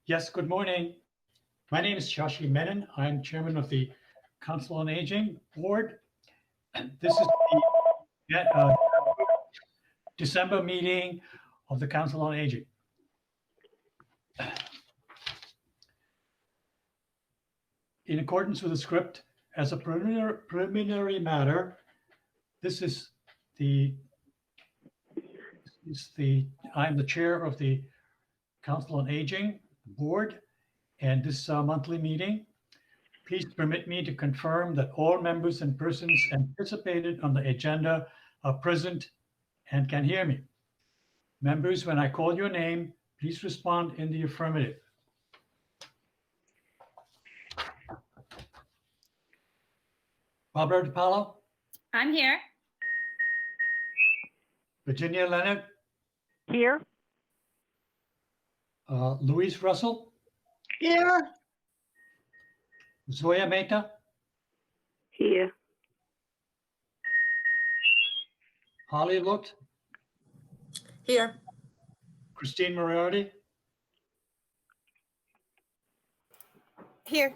Yes, good morning. My name is Shashi Menon. I'm chairman of the Council on Aging Board. This is the December meeting of the Council on Aging. In accordance with the script, as a preliminary matter, this is I'm the chair of the Council on Aging Board, and this is our monthly meeting. Please permit me to confirm that all members and persons anticipated on the agenda are present and can hear me. Members, when I call your name, please respond in the affirmative. Barbara DiPaolo, I'm here. Virginia Leonard, Here. Louise Russell, Here. Zoya Mehta, Here. Holly Looked, Here. Christine Moriarty, Here.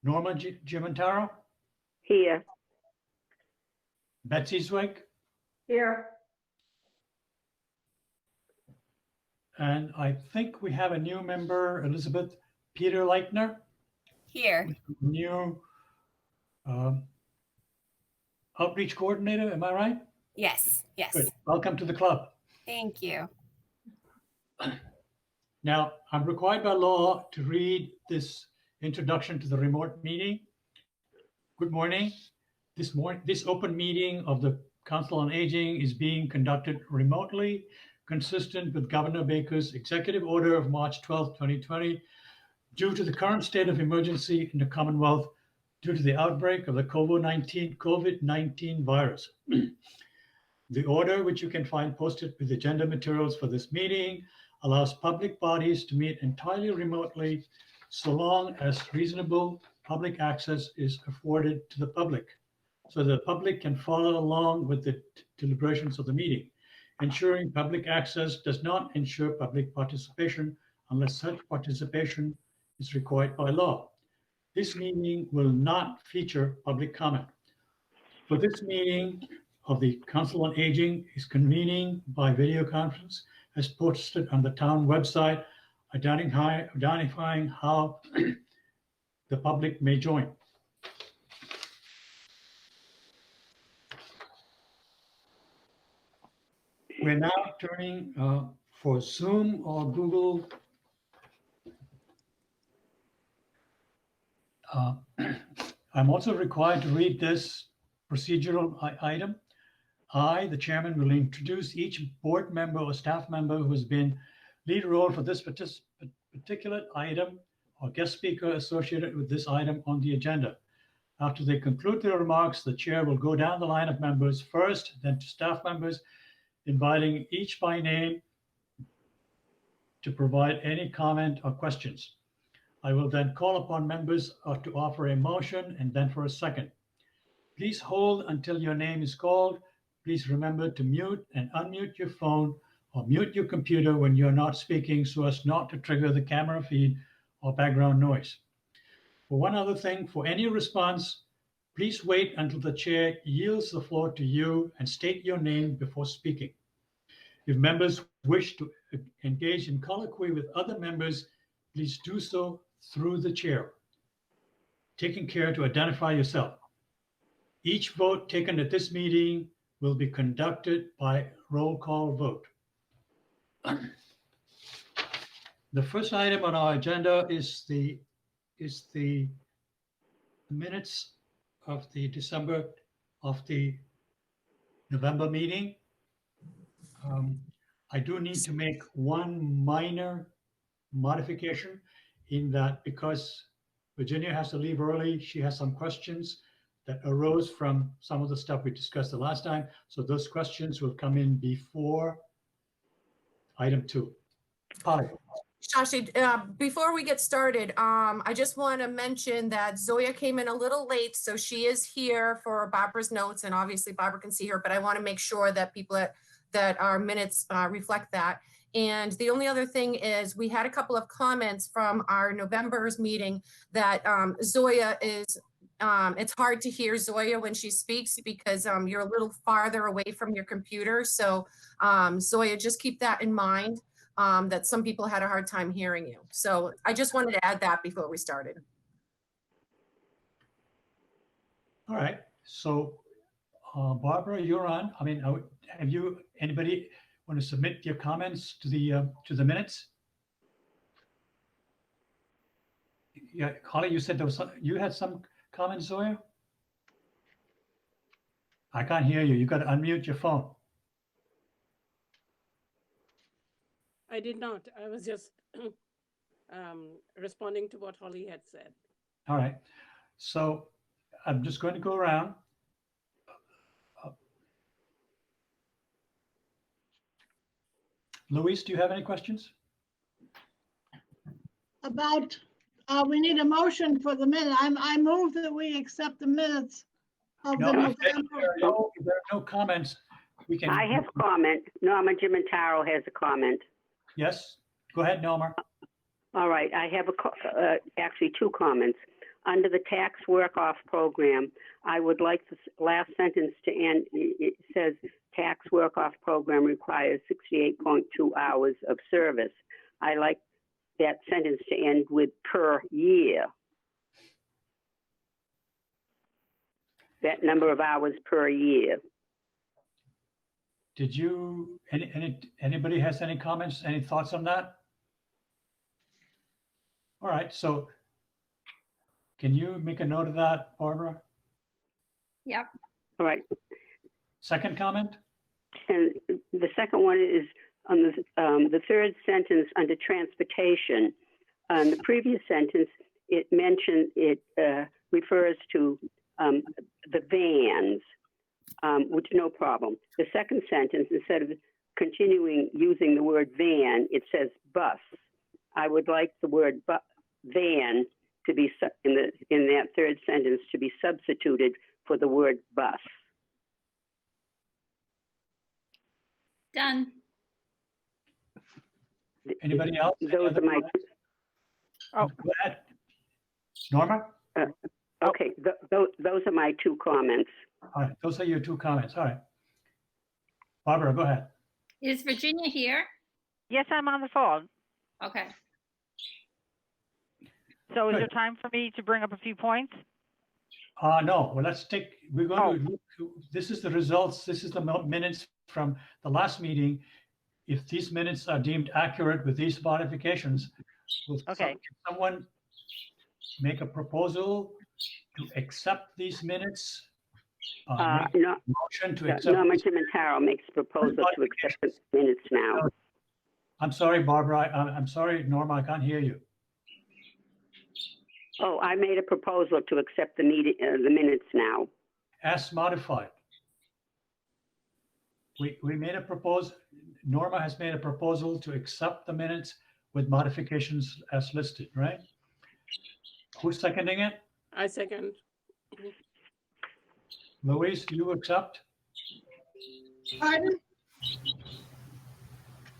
Norma Gimantaro, Here. Betsy Zwig, Here. and I think we have a new member, Elizabeth Peter Leitner, Here. new outreach coordinator. Am I right? Yes. Yes. Good. Welcome to the club. Thank you. Now, I'm required by law to read this introduction to the remote meeting. Good morning. This open meeting of the Council on Aging is being conducted remotely, consistent with Governor Baker's executive order of March 12, 2020, due to the current state of emergency in the Commonwealth due to the outbreak of the COVID-19 virus. The order, which you can find posted with agenda materials for this meeting, allows public bodies to meet entirely remotely so long as reasonable public access is afforded to the public, so the public can follow along with the deliberations of the meeting. Ensuring public access does not ensure public participation unless such participation is required by law. This meeting will not feature public comment. For this meeting of the Council on Aging is convening by video conference as posted on the town website, identifying how the public may join. We're now turning for Zoom or Google. I'm also required to read this procedural item. I, the chairman, will introduce each board member or staff member who has been lead role for this particular item or guest speaker associated with this item on the agenda. After they conclude their remarks, the chair will go down the line of members first, then to staff members, inviting each by name to provide any comment or questions. I will then call upon members to offer a motion and then for a second. Please hold until your name is called. Please remember to mute and unmute your phone or mute your computer when you're not speaking so as not to trigger the camera feed or background noise. For one other thing, for any response, please wait until the chair yields the floor to you and state your name before speaking. If members wish to engage in colloquy with other members, please do so through the chair, taking care to identify yourself. Each vote taken at this meeting will be conducted by roll call vote. The first item on our agenda is the minutes of the November meeting. I do need to make one minor modification in that because Virginia has to leave early, she has some questions that arose from some of the stuff we discussed the last time. So those questions will come in before item 2. Polly. Shashi, before we get started, I just want to mention that Zoya came in a little late, so she is here for Barbara's notes, and obviously Barbara can see her, but I want to make sure that people that our minutes reflect that. And the only other thing is we had a couple of comments from our November's meeting that Zoya is, it's hard to hear Zoya when she speaks because you're a little farther away from your computer. So Zoya, just keep that in mind, that some people had a hard time hearing you. So I just wanted to add that before we started. All right, so Barbara, you're on. I mean, have you, anybody want to submit your comments to the minutes? Yeah, Holly, you said there was some, you had some comments, Zoya? I can't hear you. You got to unmute your phone. I did not. I was just responding to what Holly had said. All right, so I'm just going to go around. Louise, do you have any questions? About, we need a motion for the minute. I move that we accept the minutes of the No, if there November. if there are no comments, we can. I have a comment. Norma Jimentaro has a comment. Yes, go ahead, Norma. All right, I have actually two comments. Under the tax work-off program, I would like the last sentence to end. It says tax work-off program requires 68.2 hours of service. I like that sentence to end with per year. That number of hours per year. Did you, anybody has any comments, any thoughts on that? All right, so can you make a note of that, Barbara? Yep. All right. Second comment? And the second one is on the third sentence under transportation. On the previous sentence, it mentioned, it refers to the vans, which no problem. The second sentence, instead of continuing using the word van, it says bus. I would like the word van to be in that third sentence to be substituted for the word bus. Done. Anybody else? Any Those other are my. comments? Go ahead. Norma? Okay, those are my two comments. All right, those are your two comments. All right. Barbara, go ahead. Is Virginia here? Yes, I'm on the phone. Okay. So is Good. there time for me to bring up a few points? No, well, we're going to look, this is the results. This is the minutes from the last meeting. If these minutes are deemed accurate with these modifications, will someone make a proposal to accept these minutes? Make No, a motion to accept. Norma Jimentaro makes a proposal to accept the minutes now. I'm sorry, Barbara. I'm sorry, Norma, I can't hear you. Oh, I made a proposal to accept the minutes now. As modified. We made a proposal. Norma has made a proposal to accept the minutes with modifications as listed, right? Who's seconding it? I second. Louise, do you accept? Pardon?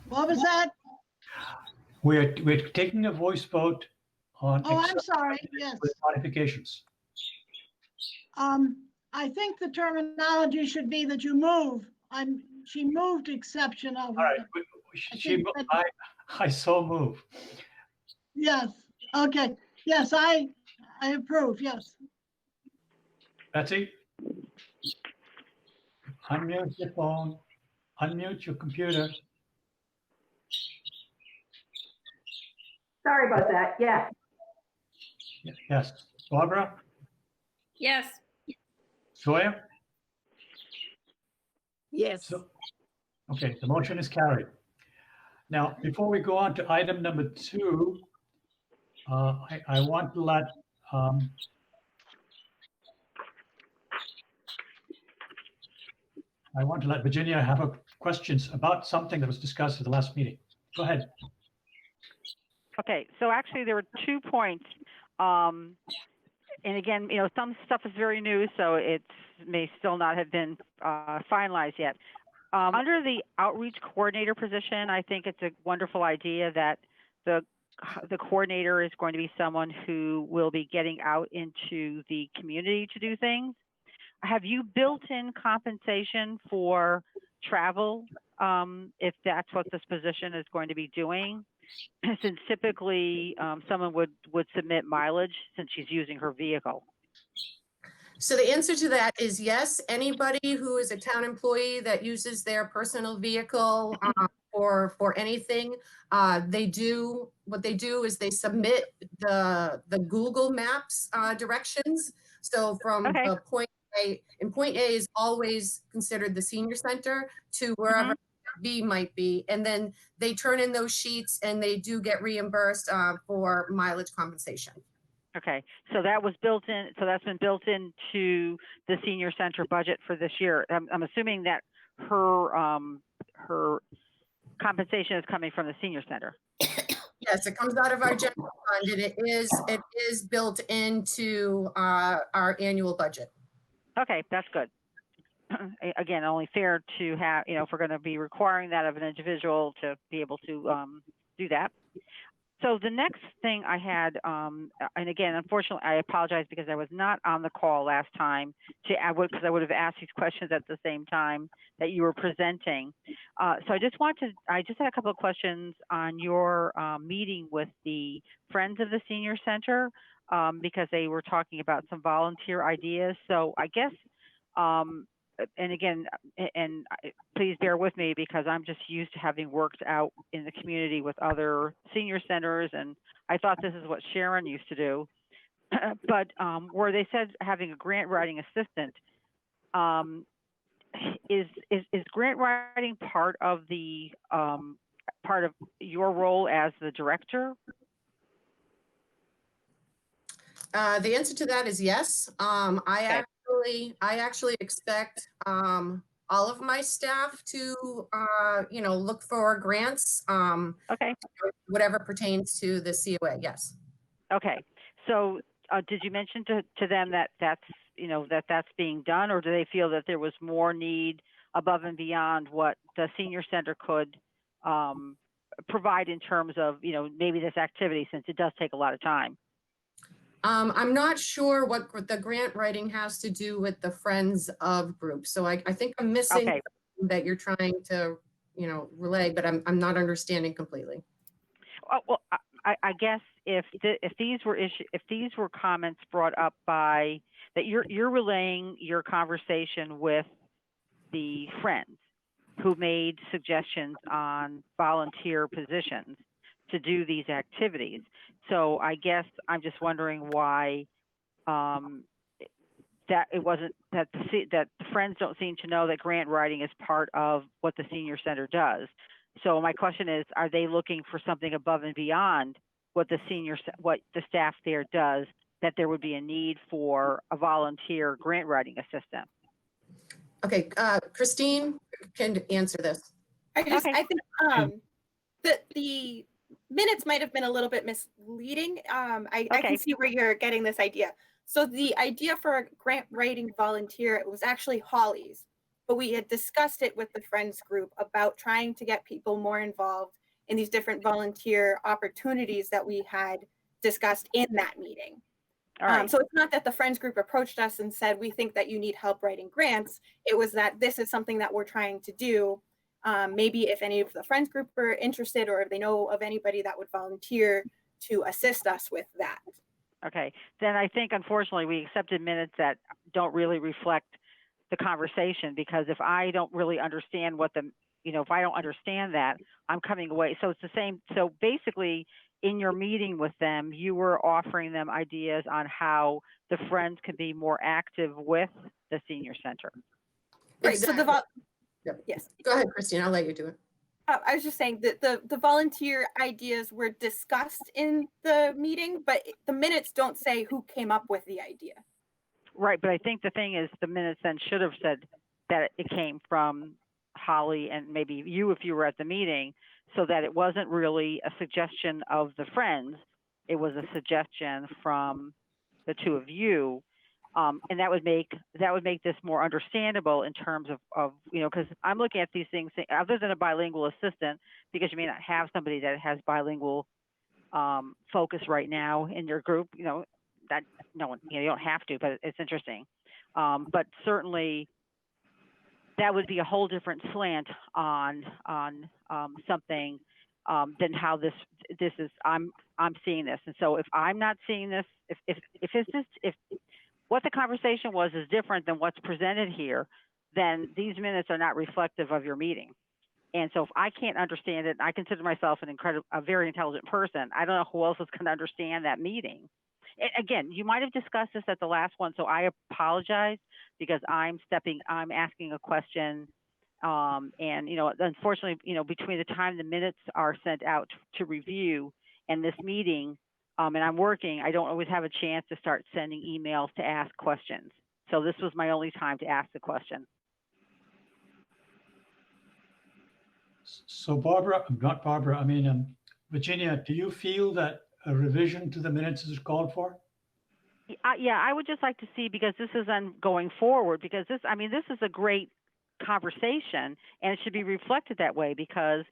What was that? We're taking a voice vote on. Oh, I'm accept sorry, yes. With modifications. I think the terminology should be that you move. She moved exception of. All right, I so move. Yes, okay. Yes, I approve, yes. Betsy? Unmute your phone, unmute your computer. Sorry about that. Yes. Yes. Barbara? Yes. Zoya? Yes. Okay, the motion is carried. Now, before we go on to item number 2, I want to let Virginia have questions about something that was discussed at the last meeting. Go ahead. Okay, so actually there were 2 points. And again, some stuff is very new, so it may still not have been finalized yet. Under the outreach coordinator position, I think it's a wonderful idea that the coordinator is going to be someone who will be getting out into the community to do things. Have you built in compensation for travel, if that's what this position is going to be doing? Since typically someone would submit mileage since she's using her vehicle. So the answer to that is yes. Anybody who is a town employee that uses their personal vehicle for anything, what they do is they submit the Google Maps directions. So from Okay. point A, and point A is always considered the senior center to wherever B might be, and then they turn in those sheets and they do get reimbursed for mileage compensation. Okay, so that was built in. So that's been built into the senior center budget for this year. I'm assuming that her compensation is coming from the senior center. Yes, it comes out of our general fund, and it is built into our annual budget. Okay, that's good. Again, only fair to have, if we're going to be requiring that of an individual to be able to do that. So the next thing I had, and again, unfortunately, I apologize because I was not on the call last time because I would have asked these questions at the same time that you were presenting. So I just had a couple of questions on your meeting with the Friends of the Senior Center because they were talking about some volunteer ideas. So I guess, and again, please bear with me because I'm just used to having worked out in the community with other senior centers, and I thought this is what Sharon used to do. But where they said having a grant writing assistant, is grant writing part of your role as the director? The answer to that is yes. I actually expect all of my staff to, look for grants. Okay. Whatever pertains to the COA. Yes. Okay. So did you mention to them that that's being done, or do they feel that there was more need above and beyond what the senior center could provide in terms of, maybe this activity, since it does take a lot of time? I'm not sure what the grant writing has to do with the Friends of group. So I think I'm missing that you're trying to, relay, but I'm not understanding completely. Well, I guess if these were comments brought up by that you're relaying your conversation with the Friends who made suggestions on volunteer positions to do these activities. So I guess I'm just wondering why that it wasn't that the Friends don't seem to know that grant writing is part of what the senior center does. So my question is, are they looking for something above and beyond what the staff there does, that there would be a need for a volunteer grant writing assistant? Okay, Christine can answer this. I think the minutes might have been a little bit misleading. I can see where you're getting this idea. So the idea for a grant writing volunteer, it was actually Holly's, but we had discussed it with the Friends group about trying to get people more involved in these different volunteer opportunities that we had discussed in that meeting. All right. So it's not that the Friends group approached us and said, we think that you need help writing grants. It was that this is something that we're trying to do. Maybe if any of the Friends group are interested, or if they know of anybody that would volunteer to assist us with that. Okay, then I think unfortunately we accepted minutes that don't really reflect the conversation, because if I don't really understand if I don't understand that, I'm coming away. So it's the same. So basically in your meeting with them, you were offering them ideas on how the Friends can be more active with the senior center. Right, Exactly. so yes. Go ahead, Christine, I'll let you do it. I was just saying that the volunteer ideas were discussed in the meeting, but the minutes don't say who came up with the idea. Right, but I think the thing is the minutes then should have said that it came from Holly and maybe you if you were at the meeting, so that it wasn't really a suggestion of the Friends. It was a suggestion from the two of you And that would make this more understandable in terms of because I'm looking at these things other than a bilingual assistant, because you may not have somebody that has bilingual focus right now in your group. That no one, you don't have to, but it's interesting. But certainly that would be a whole different slant on something than how this is. I'm seeing this, and so if I'm not seeing this, if what the conversation was is different than what's presented here, then these minutes are not reflective of your meeting. And so if I can't understand it, I consider myself a very intelligent person. I don't know who else is going to understand that meeting. And again, you might have discussed this at the last one, so I apologize because I'm asking a question. And, unfortunately, between the time the minutes are sent out to review and this meeting, and I'm working, I don't always have a chance to start sending emails to ask questions. So this was my only time to ask the question. So Virginia, do you feel that a revision to the minutes is called for? Yeah, I would just like to see, because this is going forward, because this is a great conversation, and it should be reflected that way, because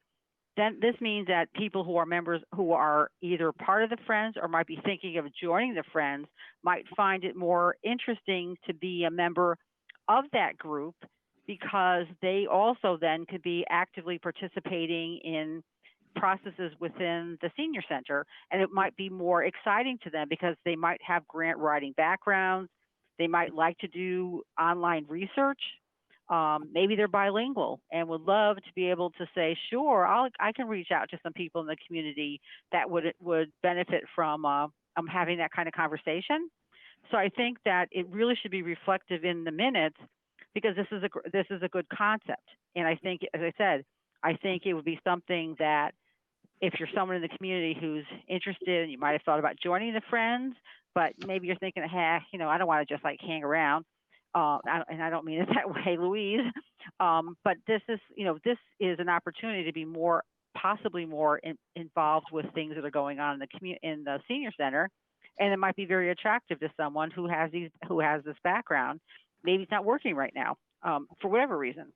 then this means that people who are members who are either part of the Friends or might be thinking of joining the Friends might find it more interesting to be a member of that group, because they also then could be actively participating in processes within the senior center, and it might be more exciting to them because they might have grant writing backgrounds. They might like to do online research. Maybe they're bilingual and would love to be able to say, sure, I can reach out to some people in the community that would benefit from having that kind of conversation. So I think that it really should be reflective in the minutes, because this is a good concept. And I think, as I said, I think it would be something that if you're someone in the community who's interested, and you might have thought about joining the Friends, but maybe you're thinking, I don't want to just hang around. And I don't mean it that way, Louise. But this is an opportunity to be possibly more involved with things that are going on in the senior center, and it might be very attractive to someone who has this background. Maybe it's not working right now for whatever reason.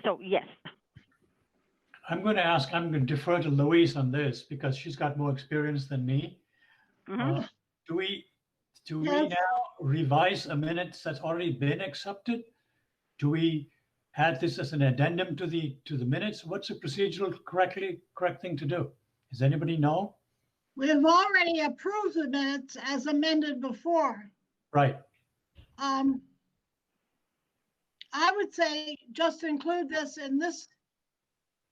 So yes. I'm going to defer to Louise on this because she's got more experience than me. Mm-hmm. Do we now revise a minute that's already been accepted? Do we add this as an addendum to the minutes? What's the procedural correct thing to do? Does anybody know? We've already approved the minutes as amended before. Right. I would say just include this in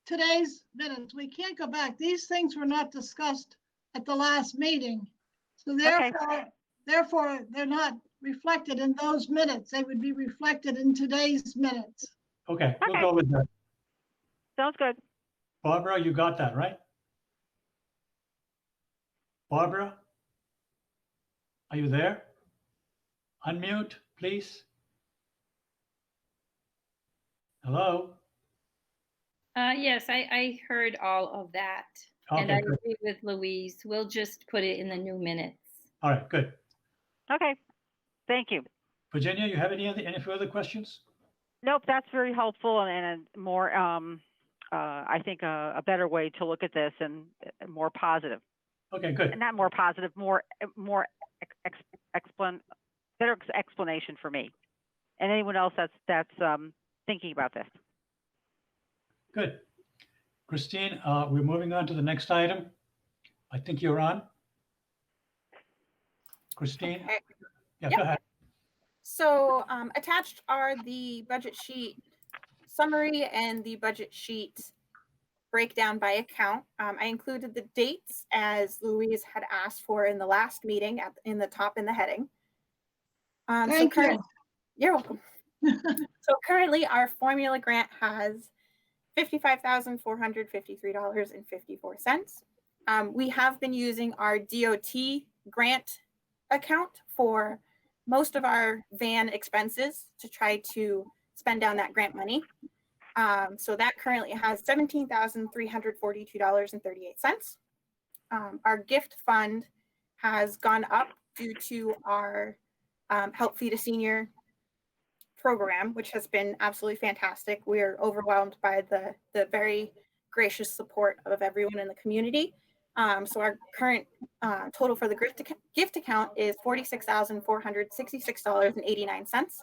today's minutes. We can't go back. These things were not discussed at the last meeting. So therefore, they're not reflected in those minutes. They would be reflected in today's minutes. Okay, we'll go with that. Sounds good. Barbara, you got that, right? Barbara, are you there? Unmute, please. Hello? Yes, I heard all of that. And Okay, I good. agree with Louise. We'll just put it in the new minutes. All right, good. Okay. Thank you. Virginia, you have any further questions? Nope, that's very helpful and more, I think a better way to look at this, and more positive. Okay, good. And not more positive, better explanation for me and anyone else that's thinking about this. Good. Christine, we're moving on to the next item. I think you're on. Christine? Okay. Yeah, Yep. Go ahead. So attached are the budget sheet summary and the budget sheet breakdown by account. I included the dates as Louise had asked for in the last meeting in the top in the heading. Thank you. You're welcome. So currently our formula grant has $55,453.54. We have been using our DOT grant account for most of our van expenses to try to spend down that grant money. So that currently has $17,342.38. Our gift fund has gone up due to our Help Feed a Senior program, which has been absolutely fantastic. We are overwhelmed by the very gracious support of everyone in the community. So our current total for the gift account is $46,466.89.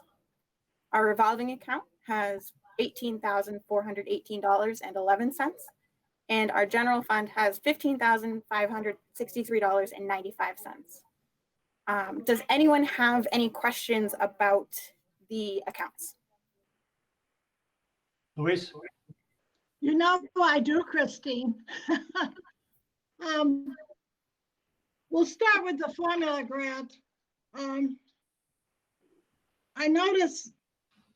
Our revolving account has $18,418.11. And our general fund has $15,563.95. Does anyone have any questions about the accounts? Luis? You know I do, Christine. We'll start with the formula grant. I notice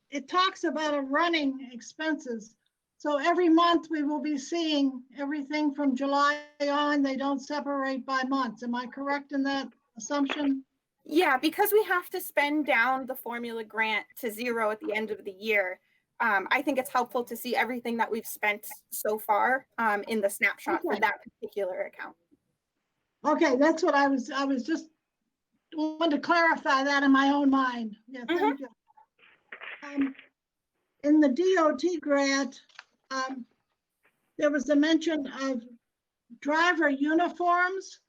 it talks about a running expenses. So every month we will be seeing everything from July on. They don't separate by months. Am I correct in that assumption? Yeah, because we have to spend down the formula grant to zero at the end of the year. I think it's helpful to see everything that we've spent so far in the snapshot for that particular account. Okay, that's what I was just wanted to clarify that in my own mind. Yeah, thank you. In the DOT grant, there was a mention of driver uniforms.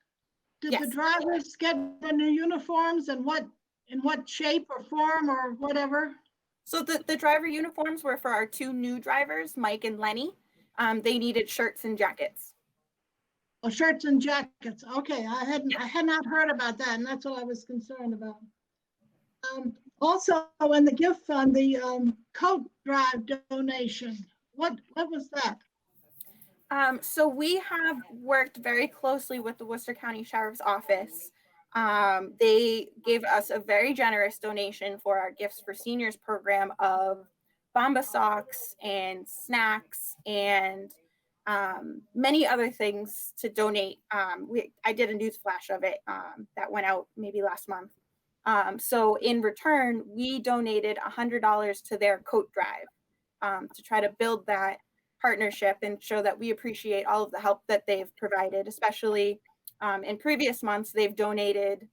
Did the drivers get the new uniforms, and in what shape or form or whatever? So the driver uniforms were for our two new drivers, Mike and Lenny. They needed shirts and jackets. Oh, shirts and jackets. Okay, I had not heard about that, and that's what I was concerned about. Also, in the gift fund, the coat drive donation. What was that? So we have worked very closely with the Worcester County Sheriff's Office. They gave us a very generous donation for our Gifts for Seniors program of Bomba socks and snacks and many other things to donate. I did a news flash of it that went out maybe last month. So in return, we donated $100 to their coat drive to try to build that partnership and show that we appreciate all of the help that they've provided, especially in previous months. They've donated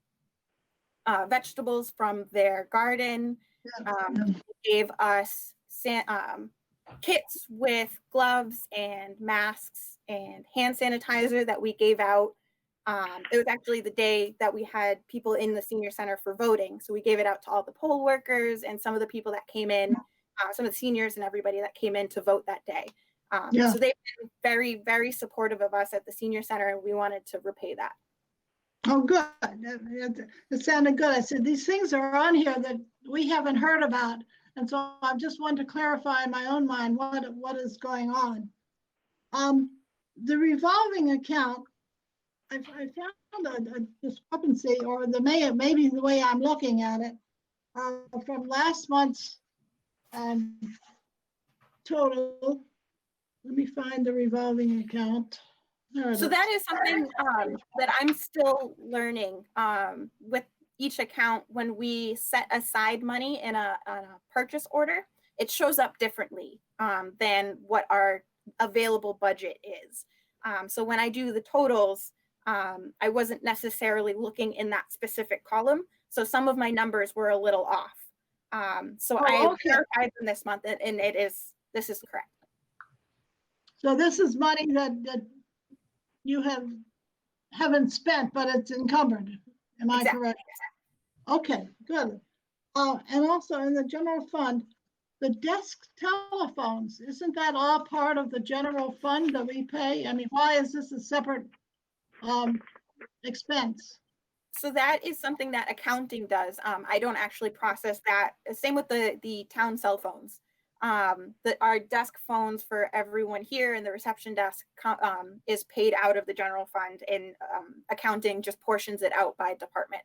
vegetables from their garden, gave us kits with gloves and masks and hand sanitizer that we gave out. It was actually the day that we had people in the senior center for voting. So we gave it out to all the poll workers and some of the people that came in, some of the seniors and everybody that came in to vote that day. So they've been very, very supportive of us at the senior center, and we wanted to repay that. Oh, good. It sounded good. I said, these things are on here that we haven't heard about. And so I just wanted to clarify in my own mind what is going on. The revolving account, I found a discrepancy, or maybe the way I'm looking at it, from last month's total. Let me find the revolving account. So that is something that I'm still learning with each account. When we set aside money in a purchase order, it shows up differently than what our available budget is. So when I do the totals, I wasn't necessarily looking in that specific column. So some of my numbers were a little off. So I verified them this month, and this is correct. So this is money that you haven't spent, but it's encumbered. Am I correct? Okay, good. And also in the general fund, the desk telephones, isn't that all part of the general fund that we pay? I mean, why is this a separate expense? So that is something that accounting does. I don't actually process that. Same with the town cell phones. Our desk phones for everyone here and the reception desk is paid out of the general fund, and accounting just portions it out by department.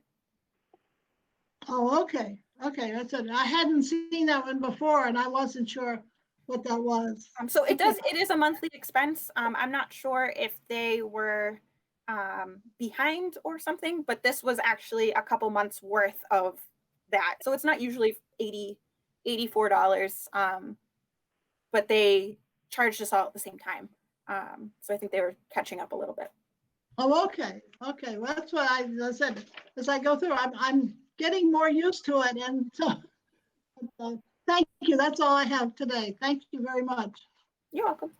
Oh, okay. Okay, that's it. I hadn't seen that one before, and I wasn't sure what that was. So it is a monthly expense. I'm not sure if they were behind or something, but this was actually a couple months worth of that. So it's not usually $84, but they charged us all at the same time. So I think they were catching up a little bit. Oh, okay, okay. Well, that's what I said. As I go through, I'm getting more used to it, and so thank you. That's all I have today. Thank you very much. You're welcome.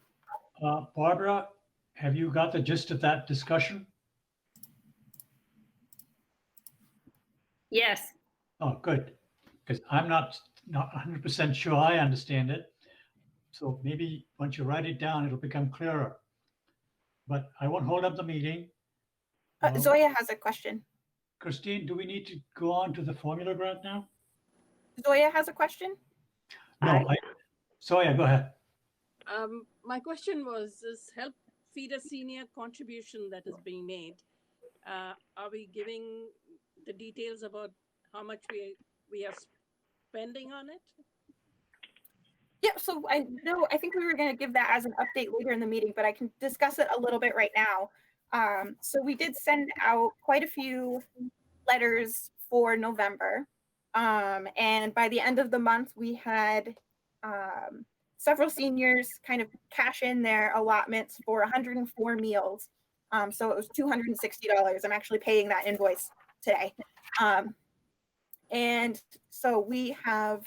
Barbara, have you got the gist of that discussion? Yes. Oh, good, because I'm not 100% sure I understand it. So maybe once you write it down, it'll become clearer. But I won't hold up the meeting. Zoya has a question. Christine, do we need to go on to the formula grant now? Zoya has a question. No, Zoya, go ahead. My question was, this Help Feed a Senior contribution that is being made, are we giving the details about how much we are spending on it? Yeah, so I think we were going to give that as an update later in the meeting, but I can discuss it a little bit right now. So we did send out quite a few letters for November. And by the end of the month, we had several seniors kind of cash in their allotments for 104 meals. So it was $260. I'm actually paying that invoice today. And so we have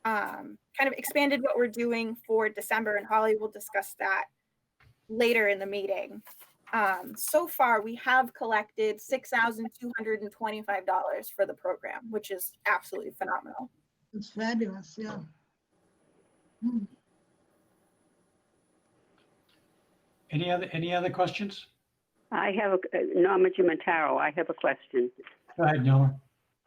kind of expanded what we're doing for December, and Holly will discuss that later in the meeting. So far, we have collected $6,225 for the program, which is absolutely phenomenal. It's fabulous, yeah. Hmm. Any other questions? I have Norma Gimentaro, I have a question. Go ahead, Norma.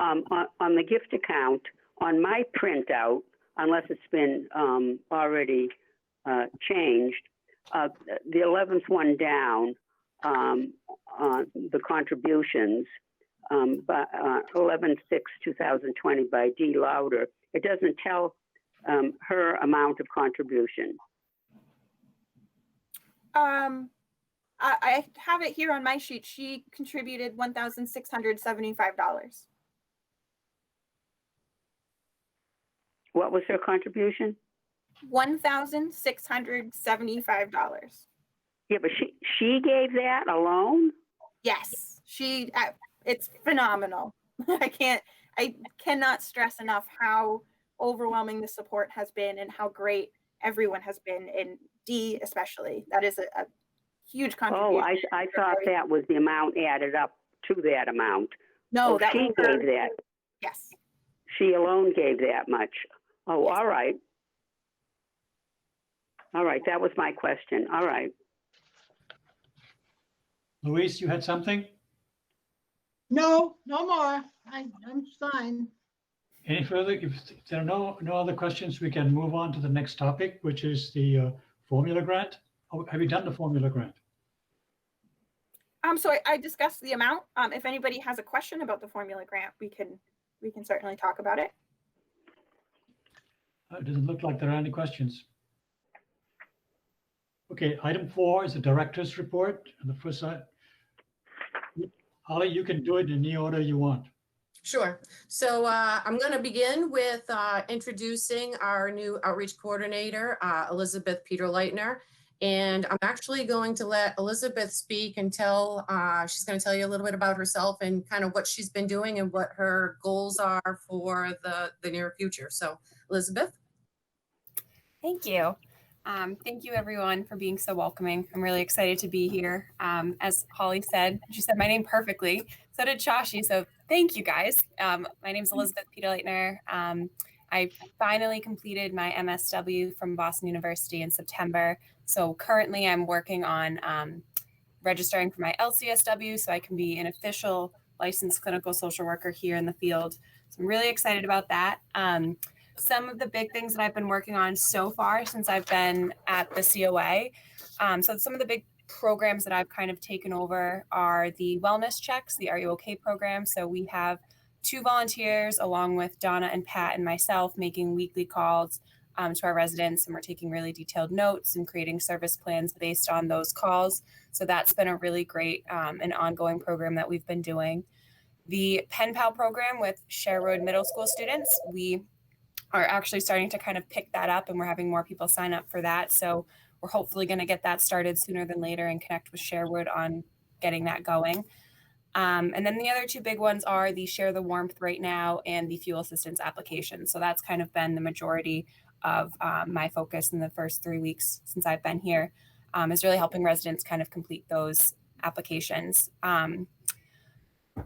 On the gift account, on my printout, unless it's been already changed, the 11th one down, the contributions, 11/6/2020 by D. Lauder, it doesn't tell her amount of contribution. I have it here on my sheet. She contributed $1,675. What was her contribution? $1,675. Yeah, but she gave that alone? Yes, it's phenomenal. I cannot stress enough how overwhelming the support has been and how great everyone has been, in D especially. That is a huge contribution. Oh, I thought that was the amount added up to that amount. No, that she gave that. Yes. She alone gave that much. Oh, yes. All right. All right, that was my question. All right. Luis, you had something? No, no more. I'm fine. Any further? If there are no other questions, we can move on to the next topic, which is the formula grant. Oh, have you done the formula grant? So I discussed the amount. If anybody has a question about the formula grant, we can certainly talk about it. It doesn't look like there are any questions. Okay, item 4 is the director's report. On the first side, Holly, you can do it in the order you want. Sure. So I'm going to begin with introducing our new outreach coordinator, Elizabeth Peter-Leitner. And I'm actually going to let Elizabeth speak and she's going to tell you a little bit about herself and kind of what she's been doing and what her goals are for the near future. So Elizabeth. Thank you. Thank you everyone for being so welcoming. I'm really excited to be here. As Holly said, she said my name perfectly. So did Shashi. So thank you guys. My name is Elizabeth Peter-Leitner. I finally completed my MSW from Boston University in September. So currently I'm working on registering for my LCSW so I can be an official licensed clinical social worker here in the field. So I'm really excited about that. Some of the big things that I've been working on so far since I've been at the COA. So some of the big programs that I've kind of taken over are the wellness checks, the Are You Okay program. So we have 2 volunteers along with Donna and Pat and myself making weekly calls to our residents, and we're taking really detailed notes and creating service plans based on those calls. So that's been a really great and ongoing program that we've been doing. The Pen Pal program with Sherwood Middle School students, we are actually starting to kind of pick that up, and we're having more people sign up for that. So we're hopefully going to get that started sooner than later and connect with Sherwood on getting that going. And then the other two big ones are the Share the Warmth right now and the fuel assistance application. So that's kind of been the majority of my focus in the first 3 weeks since I've been here, is really helping residents kind of complete those applications.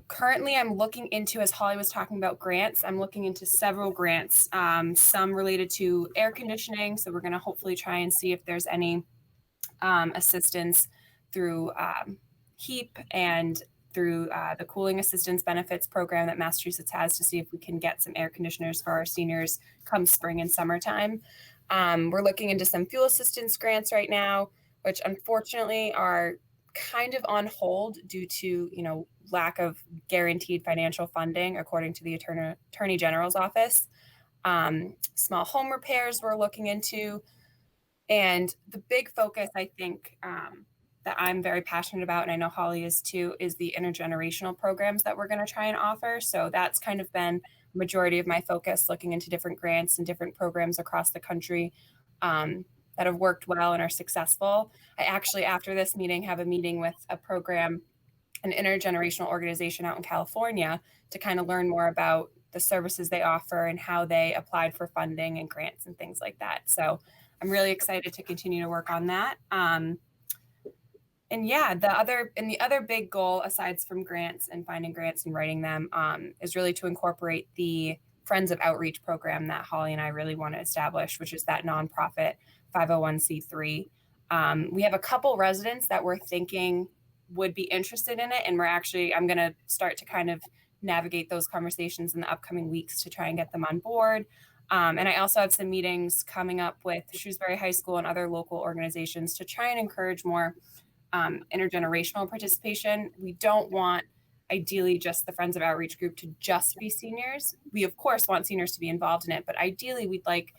Currently, I'm looking into, as Holly was talking about grants, I'm looking into several grants, some related to air conditioning. So we're going to hopefully try and see if there's any assistance through HEAP and through the cooling assistance benefits program that Massachusetts has, to see if we can get some air conditioners for our seniors come spring and summertime. We're looking into some fuel assistance grants right now, which unfortunately are kind of on hold due to, lack of guaranteed financial funding, according to the Attorney General's office. Small home repairs we're looking into. And the big focus, I think, that I'm very passionate about, and I know Holly is too, is the intergenerational programs that we're going to try and offer. So that's kind of been the majority of my focus, looking into different grants and different programs across the country that have worked well and are successful. I actually, after this meeting, have a meeting with a program, an intergenerational organization out in California, to kind of learn more about the services they offer and how they applied for funding and grants and things like that. So I'm really excited to continue to work on that. And yeah, the other big goal, aside from grants and finding grants and writing them, is really to incorporate the Friends of Outreach program that Holly and I really want to establish, which is that nonprofit 501c3. We have a couple residents that we're thinking would be interested in it, and I'm going to start to kind of navigate those conversations in the upcoming weeks to try and get them on board. And I also have some meetings coming up with Shrewsbury High School and other local organizations to try and encourage more intergenerational participation. We don't want, ideally, just the Friends of Outreach group to just be seniors. We, of course, want seniors to be involved in it, but ideally we'd like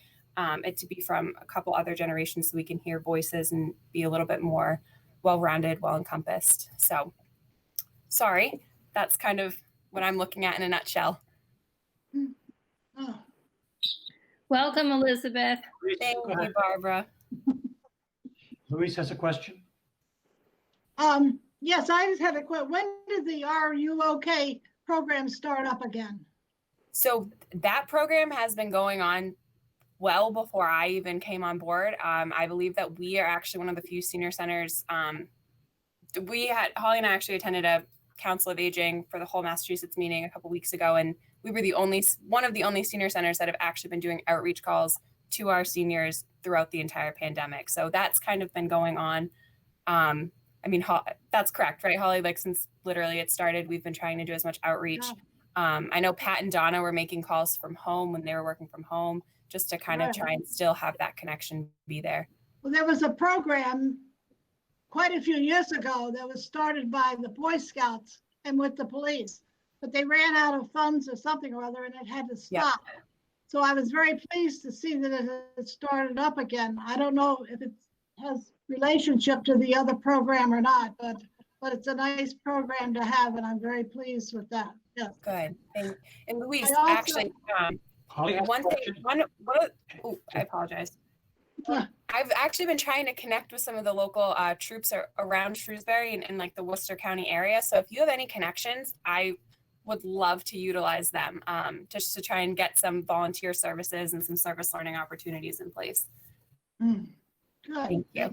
it to be from a couple other generations so we can hear voices and be a little bit more well-rounded, well-encompassed. So sorry, that's kind of what I'm looking at in a nutshell. Oh, Welcome, Elizabeth. Thank you, Barbara. Louise has a question. yes, I just had a question. When did the Are You OK program start up again? So that program has been going on well before I even came on board. I believe that we are actually one of the few senior centers. Holly and I actually attended a Council of Aging for the whole Massachusetts meeting a couple weeks ago, and we were one of the only senior centers that have actually been doing outreach calls to our seniors throughout the entire pandemic. So that's kind of been going on. That's correct, right, Holly? Like, since literally it started, we've been trying to do as much outreach. Yeah. I know Pat and Donna were making calls from home when they were working from home, just to kind of try and still have that connection be there. Well, there was a program quite a few years ago that was started by the Boy Scouts and with the police, but they ran out of funds or something or other, and it had to stop. Yep. So I was very pleased to see that it started up again. I don't know if it has relationship to the other program or not, but it's a nice program to have, and I'm very pleased with that. Yes. Good. And Louise, also, actually, one thing, I apologize. I've actually been trying to connect with some of the local troops around Shrewsbury and like the Worcester County area. So if you have any connections, I would love to utilize them just to try and get some volunteer services and some service learning opportunities in place. Good. Thank you.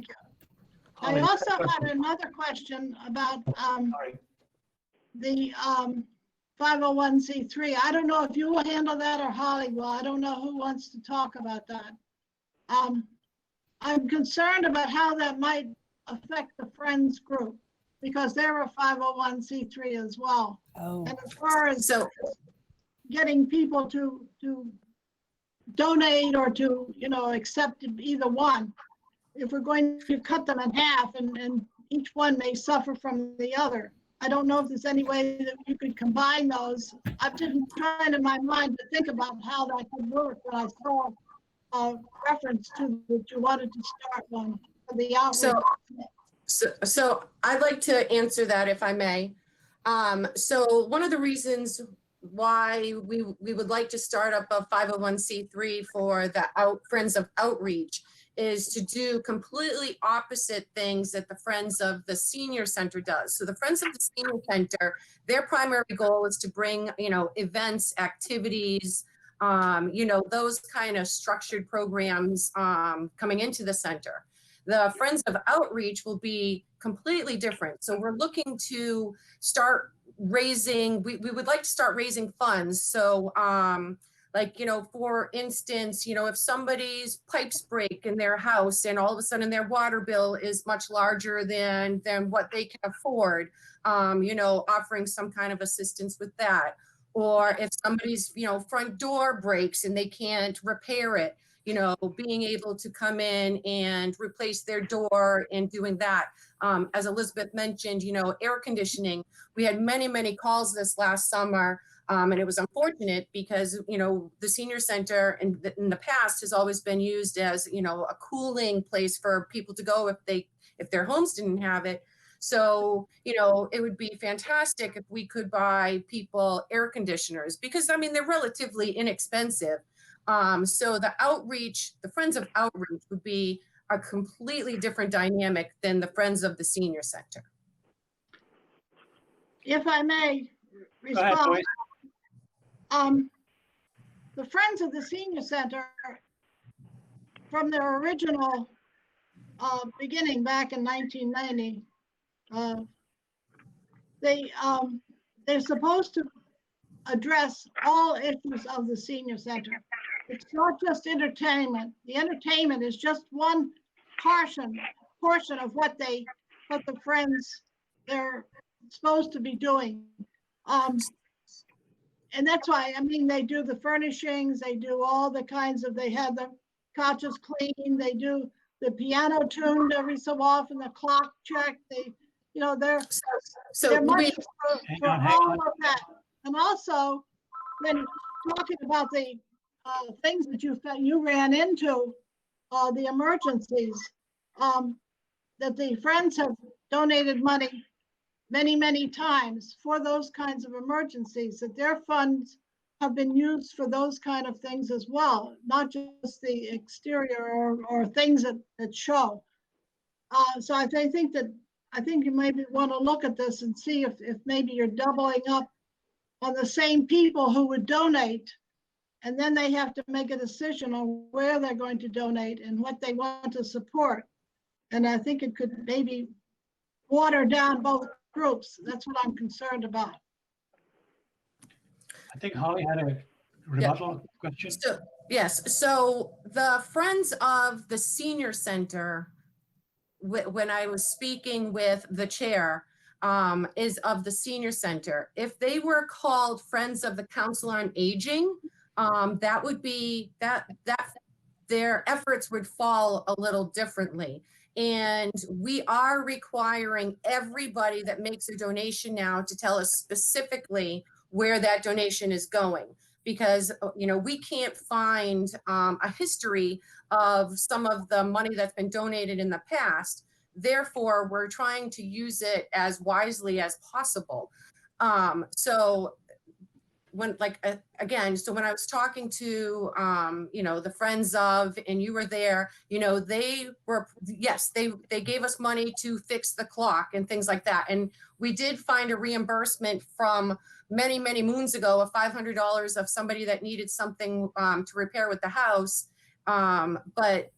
I also had another question about the 501c3. I don't know if you will handle that or Holly will. I don't know who wants to talk about that. I'm concerned about how that might affect the Friends group because they're a 501c3 as well. Oh. And as far as getting people to donate or to, accept either one, if we're going to cut them in half and each one may suffer from the other, I don't know if there's any way that you could combine those. I've just been trying in my mind to think about how that could work when I saw a reference to that you wanted to start one for the outreach. So I'd like to answer that if I may. So one of the reasons why we would like to start up a 501c3 for the Friends of Outreach is to do completely opposite things that the Friends of the Senior Center does. So the Friends of the Senior Center, their primary goal is to bring, events, activities, those kind of structured programs coming into the center. The Friends of Outreach will be completely different. So we're looking to start raising, we would like to start raising funds. So for instance, if somebody's pipes break in their house and all of a sudden their water bill is much larger than what they can afford, offering some kind of assistance with that. Or if somebody's, front door breaks and they can't repair it, being able to come in and replace their door and doing that. As Elizabeth mentioned, air conditioning. We had many, many calls this last summer. And it was unfortunate because, the senior center in the past has always been used as, a cooling place for people to go if their homes didn't have it. So, it would be fantastic if we could buy people air conditioners because, they're relatively inexpensive. So the Friends of Outreach would be a completely different dynamic than the Friends of the Senior Center. If I may Go ahead, respond, Joyce. the Friends of the Senior Center, from their original beginning back in 1990, they're supposed to address all issues of the senior center. It's not just entertainment. The entertainment is just one portion of what the Friends they're supposed to be doing. And that's why, they do the furnishings, they do all the kinds of, they have the couches cleaned, they do the piano tuned every so often, the clock checked, they're money for all of that. And also, when talking about the things that you ran into, the emergencies, that the Friends have donated money many, many times for those kinds of emergencies, that their funds have been used for those kind of things as well, not just the exterior or things that show. So I think you maybe want to look at this and see if maybe you're doubling up on the same people who would donate, and then they have to make a decision on where they're going to donate and what they want to support. And I think it could maybe water down both groups. That's what I'm concerned about. I think Holly had a rebuttal question. Yes, so the Friends of the Senior Center, when I was speaking with the chair, is of the Senior Center. If they were called Friends of the Council on Aging, that would be that their efforts would fall a little differently. And we are requiring everybody that makes a donation now to tell us specifically where that donation is going, because we can't find a history of some of the money that's been donated in the past. Therefore, we're trying to use it as wisely as possible. So when when I was talking to the Friends of, and you were there, they gave us money to fix the clock and things like that. And we did find a reimbursement from many, many moons ago of $500 of somebody that needed something to repair with the house. But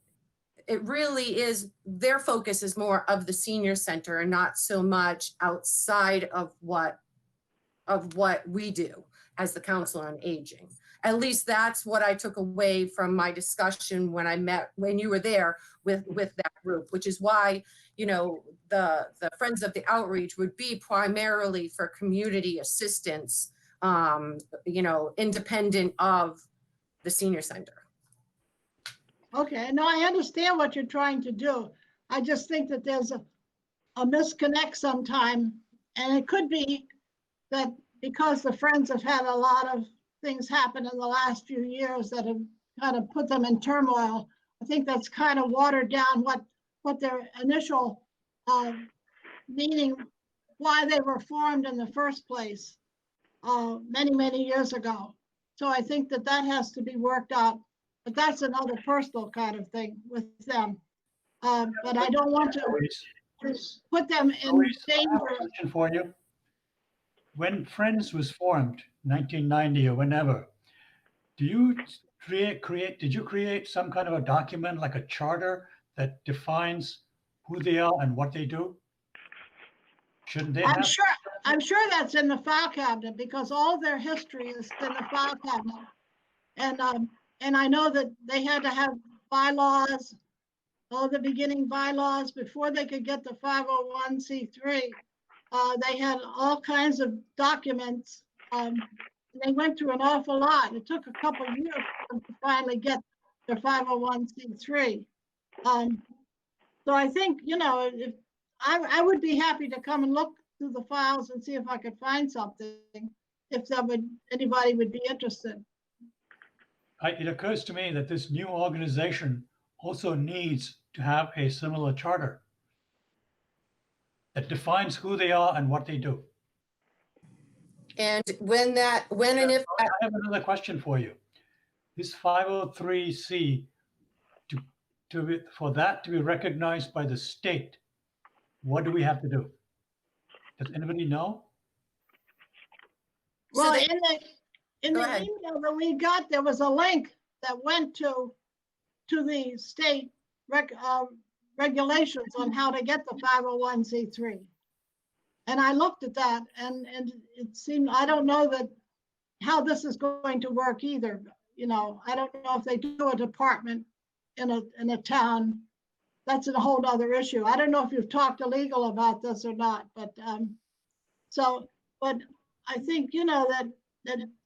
it really is, their focus is more of the senior center and not so much outside of what we do as the Council on Aging. At least that's what I took away from my discussion when you were there with that group, which is why, the Friends of the Outreach would be primarily for community assistance, independent of the senior center. Okay, no, I understand what you're trying to do. I just think that there's a misconnect sometime, and it could be that because the Friends have had a lot of things happen in the last few years that have kind of put them in turmoil. I think that's kind of watered down what their initial meaning, why they were formed in the first place many, many years ago. So I think that has to be worked out but that's another personal kind of thing with them. But I don't want to put them in Louise, I have a danger. question for you. When Friends was formed, 1990 or whenever, do you did you create some kind of a document like a charter that defines who they are and what they do? Shouldn't they have? I'm sure that's in the file cabinet because all their history is in the file cabinet. And I know that they had to have bylaws, all the beginning bylaws before they could get the 501c3. They had all kinds of documents. They went through an awful lot. It took a couple of years for them to finally get their 501c3. So I think, you know, if I would be happy to come and look through the files and see if I could find something, if anybody would be interested. It occurs to me that this new organization also needs to have a similar charter that defines who they are and what they do. And when and if I have another question for you. This 503c, for that to be recognized by the state, what do we have to do? Does anybody know? Well, So in Go the ahead. email that we got, there was a link that went to the state regulations on how to get the 501c3. And I looked at that and it seemed, I don't know how this is going to work either. You know, I don't know if they do a department in a town. That's a whole other issue. I don't know if you've talked to legal about this or not, but but I think, you know, that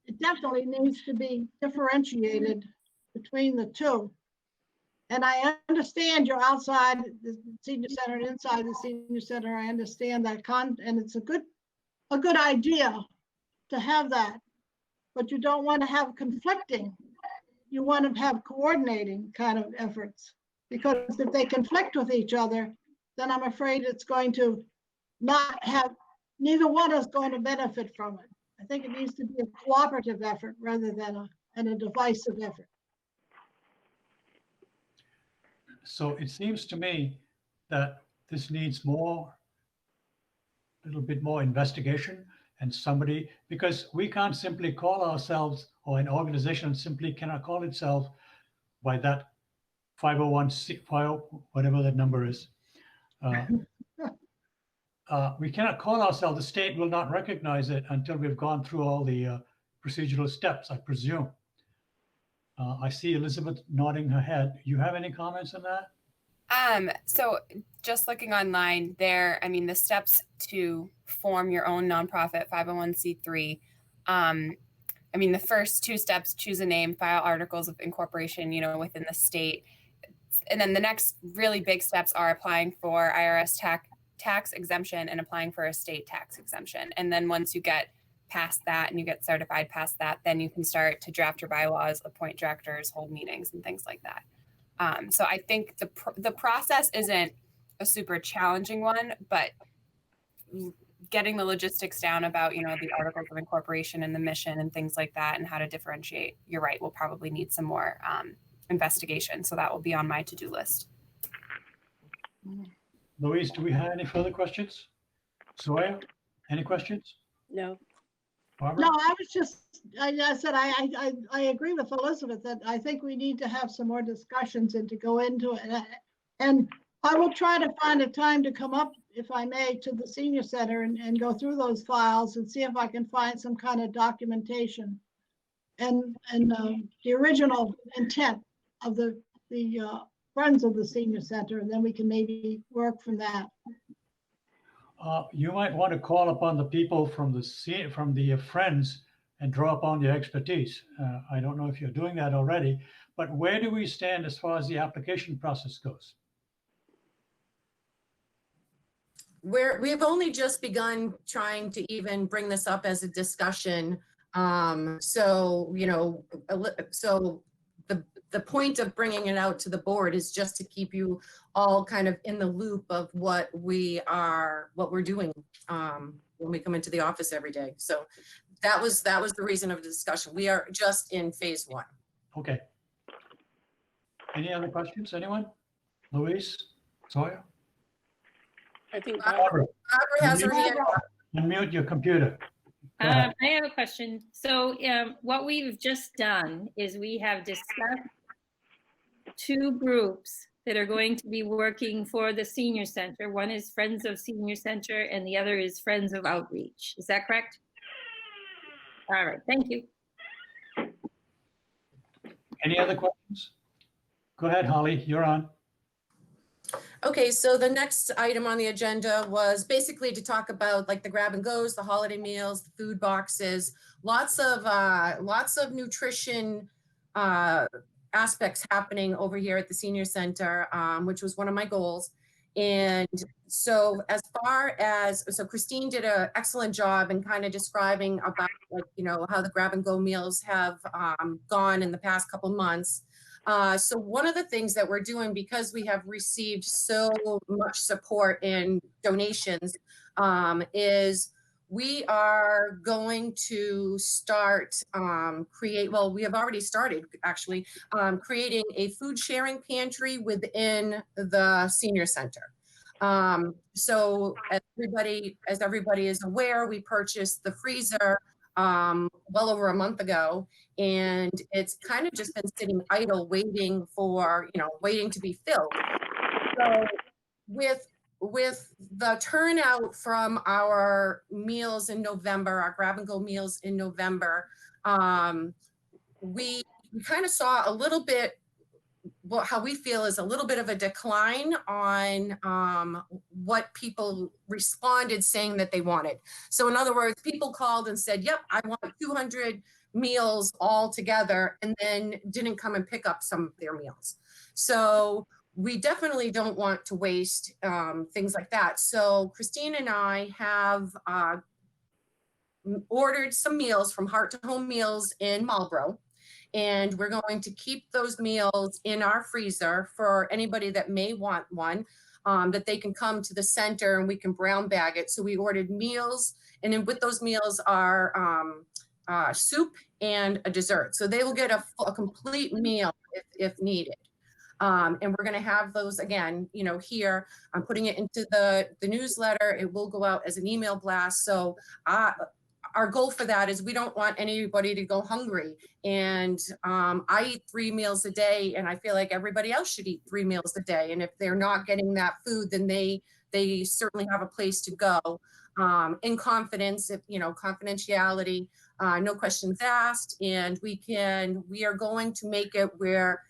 it definitely needs to be differentiated between the two. And I understand you're outside the senior center and inside the senior center. I understand that and it's a good idea to have that, but you don't want to have conflicting. You want to have coordinating kind of efforts, because if they conflict with each other, then I'm afraid it's going to not have, neither one is going to benefit from it. I think it needs to be a cooperative effort rather than a divisive effort. So it seems to me that this needs a little bit more investigation and somebody, because we can't simply call ourselves, or an organization simply cannot call itself by that 501c, whatever that number is. We cannot call ourselves, the state will not recognize it until we've gone through all the procedural steps, I presume. I see Elizabeth nodding her head. You have any comments on that? So just looking online there, I mean, the steps to form your own nonprofit 501c3, I mean, the first two steps, choose a name, file articles of incorporation, you know, within the state. And then the next really big steps are applying for IRS tax exemption and applying for a state tax exemption. And then once you get past that and you get certified past that, then you can start to draft your bylaws, appoint directors, hold meetings and things like that. So I think the process isn't a super challenging one, but getting the logistics down about, you know, the articles of incorporation and the mission and things like that and how to differentiate, you're right, we'll probably need some more investigation. So that will be on my to-do list. Louise, do we have any further questions? Zoya, any questions? No. Barbara? No, I was just, I said, I agree with Elizabeth that I think we need to have some more discussions and to go into it. And I will try to find a time to come up, if I may, to the senior center and go through those files and see if I can find some kind of documentation and the original intent of the friends of the senior center, and then we can maybe work from that. You might want to call upon the people from the friends and draw upon their expertise. I don't know if you're doing that already, but where do we stand as far as the application process goes? We've only just begun trying to even bring this up as a discussion. So, you know, so the point of bringing it out to the board is just to keep you all kind of in the loop of what we're doing when we come into the office every day. So that was the reason of the discussion. We are just in phase one. Okay. Any other questions, anyone? Louise, Sawyer? I think Barbara, Barbara has her hand up. unmute your computer. Go ahead. I have a question. So what we've just done is we have discussed two groups that are going to be working for the senior center. One is Friends of Senior Center and the other is Friends of Outreach. Is that correct? All right, thank you. Any other questions? Go ahead, Holly, you're on. Okay, so the next item on the agenda was basically to talk about like the grab and goes, the holiday meals, the food boxes, lots of nutrition aspects happening over here at the senior center, which was one of my goals. And so as far as, so Christine did an excellent job in kind of describing about like, you know, how the grab and go meals have gone in the past couple months. So one of the things that we're doing, because we have received so much support and donations, is we are going to start we have already started actually creating a food sharing pantry within the senior center. So as everybody is aware, we purchased the freezer well over a month ago, and it's kind of just been sitting idle waiting to be filled. So with the turnout from our meals in November, our grab and go meals in November, we kind of saw a little bit how we feel is a little bit of a decline on what people responded saying that they wanted. So in other words, people called and said, yep, I want 200 meals all together, and then didn't come and pick up some of their meals. So we definitely don't want to waste things like that. So Christine and I have ordered some meals from Heart to Home Meals in Marlboro. And we're going to keep those meals in our freezer for anybody that may want one, that they can come to the center and we can brown bag it. So we ordered meals, and then with those meals are soup and a dessert. So they will get a complete meal if needed. And we're going to have those again, you know, here. I'm putting it into the newsletter. It will go out as an email blast. So our goal for that is we don't want anybody to go hungry. And I eat 3 meals a day, and I feel like everybody else should eat 3 meals a day. And if they're not getting that food, then they certainly have a place to go in confidence, if you know, confidentiality, no questions asked. And we are going to make it where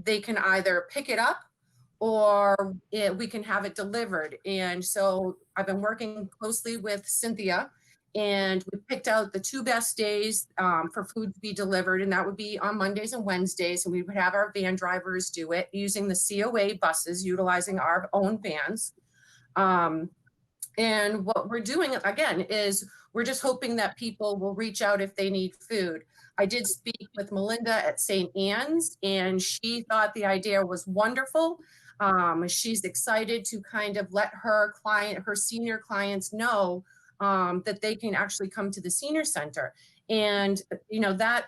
they can either pick it up or we can have it delivered. And so I've been working closely with Cynthia, and we picked out the 2 best days for food to be delivered, and that would be on Mondays and Wednesdays. And we would have our van drivers do it using the COA buses, utilizing our own vans. And what we're doing, again, is we're just hoping that people will reach out if they need food. I did speak with Melinda at St. Anne's, and she thought the idea was wonderful. She's excited to kind of let her senior clients know that they can actually come to the senior center. And, you know, that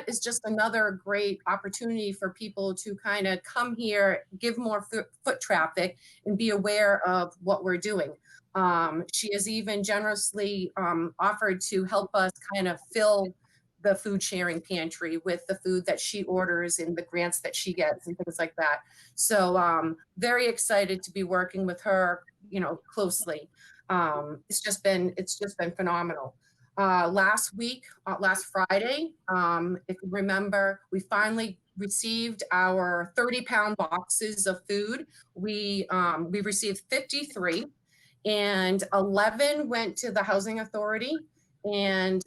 is just another great opportunity for people to kind of come here, give more foot traffic, and be aware of what we're doing. She has even generously offered to help us kind of fill the food sharing pantry with the food that she orders and the grants that she gets and things like that. So very excited to be working with her, you know, closely. It's just been phenomenal. Last Friday, if you remember, we finally received our 30-pound boxes of food. We received 53, and 11 went to the Housing Authority, and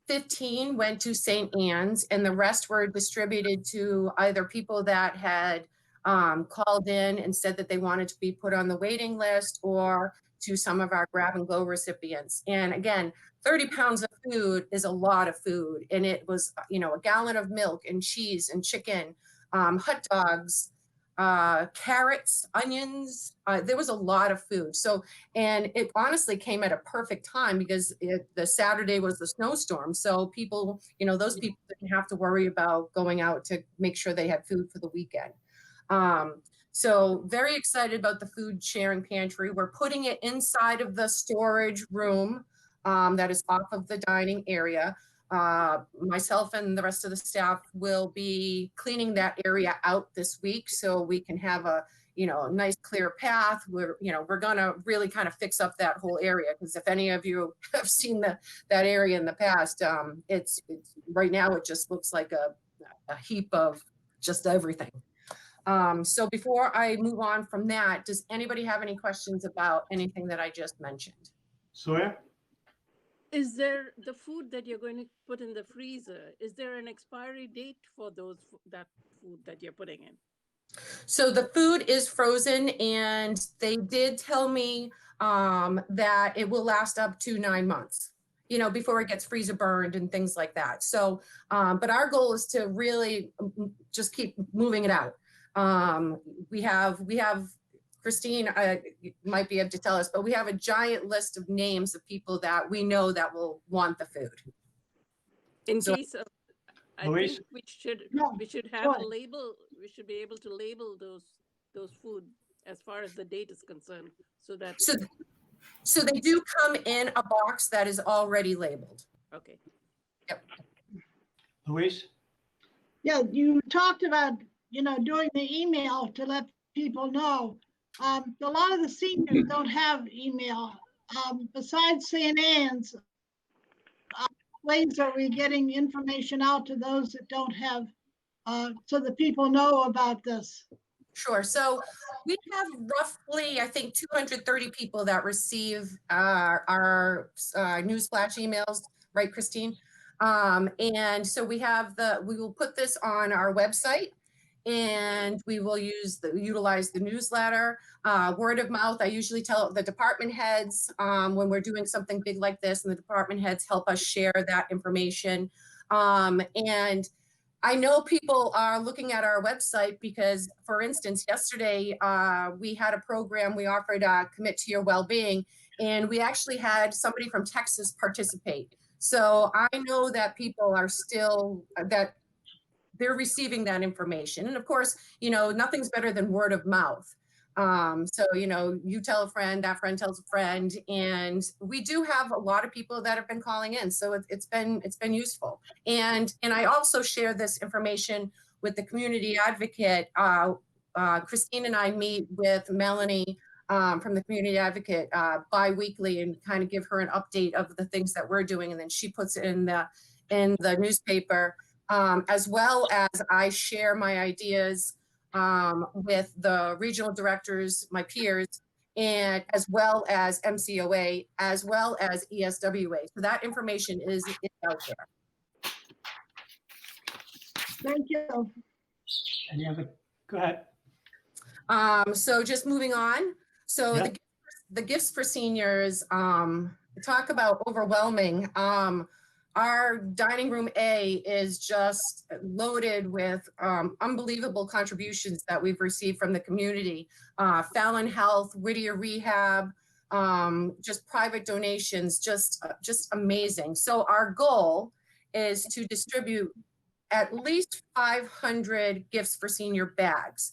15 went to St. Anne's, and the rest were distributed to either people that had called in and said that they wanted to be put on the waiting list, or to some of our grab and go recipients. And again, 30 pounds of food is a lot of food. And it was, you know, a gallon of milk and cheese and chicken, hot dogs, carrots, onions. There was a lot of food. So, and it honestly came at a perfect time because the Saturday was the snowstorm. So people, you know, those people didn't have to worry about going out to make sure they had food for the weekend. So very excited about the food sharing pantry. We're putting it inside of the storage room that is off of the dining area. Myself and the rest of the staff will be cleaning that area out this week so we can have a nice clear path. We're gonna really kind of fix up that whole area, because if any of you have seen that area in the past, it's right now it just looks like a heap of just everything. So before I move on from that, does anybody have any questions about anything that I just mentioned? Sawyer? Is there the food that you're going to put in the freezer? Is there an expiry date for that food that you're putting in? So the food is frozen, and they did tell me that it will last up to 9 months, before it gets freezer burned and things like that. So, but our goal is to really just keep moving it out. We have Christine might be able to tell us, but we have a giant list of names of people that we know that will want the food. In case of, I Louise? think we should have go a ahead. label. We should be able to label those food as far as the date is concerned, so that. So they do come in a box that is already labeled. Okay. Yep. Louise? Yeah, you talked about, doing the email to let people know. A lot of the seniors don't have email. Besides St. Anne's, ways are we getting information out to those that don't have, so that people know about this? Sure. So we have roughly, I think, 230 people that receive our newsflash emails, right, Christine? And so we will put this on our website, and we will utilize the newsletter, word of mouth. I usually tell the department heads when we're doing something big like this, and the department heads help us share that information. And I know people are looking at our website because, for instance, yesterday we had a program we offered, Commit to Your Wellbeing, and we actually had somebody from Texas participate. So I know that people are still, that they're receiving that information. And of course, nothing's better than word of mouth. So, you tell a friend, that friend tells a friend, and we do have a lot of people that have been calling in. So it's been useful. And I also share this information with the community advocate. Christine and I meet with Melanie from the community advocate bi-weekly, and kind of give her an update of the things that we're doing. And then she puts it in the newspaper, as well as I share my ideas with the regional directors, my peers, and as well as MCOA, as well as ESWA. So that information is out there. Thank you. Any other? Go ahead. So just moving on. So Yeah. the gifts for seniors, talk about overwhelming. Our dining room A is just loaded with unbelievable contributions that we've received from the community. Fallon Health, Whittier Rehab, just private donations, just amazing. So our goal is to distribute at least 500 gifts for senior bags.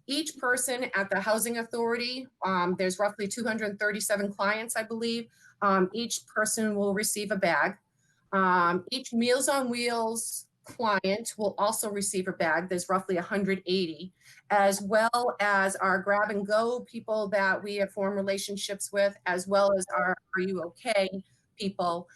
Each person at the Housing Authority, there's roughly 237 clients, I believe. Each person will receive a bag. Each Meals on Wheels client will also receive a bag. There's roughly 180, as well as our grab and go people that we have formed relationships with, as well as our Are You Okay people.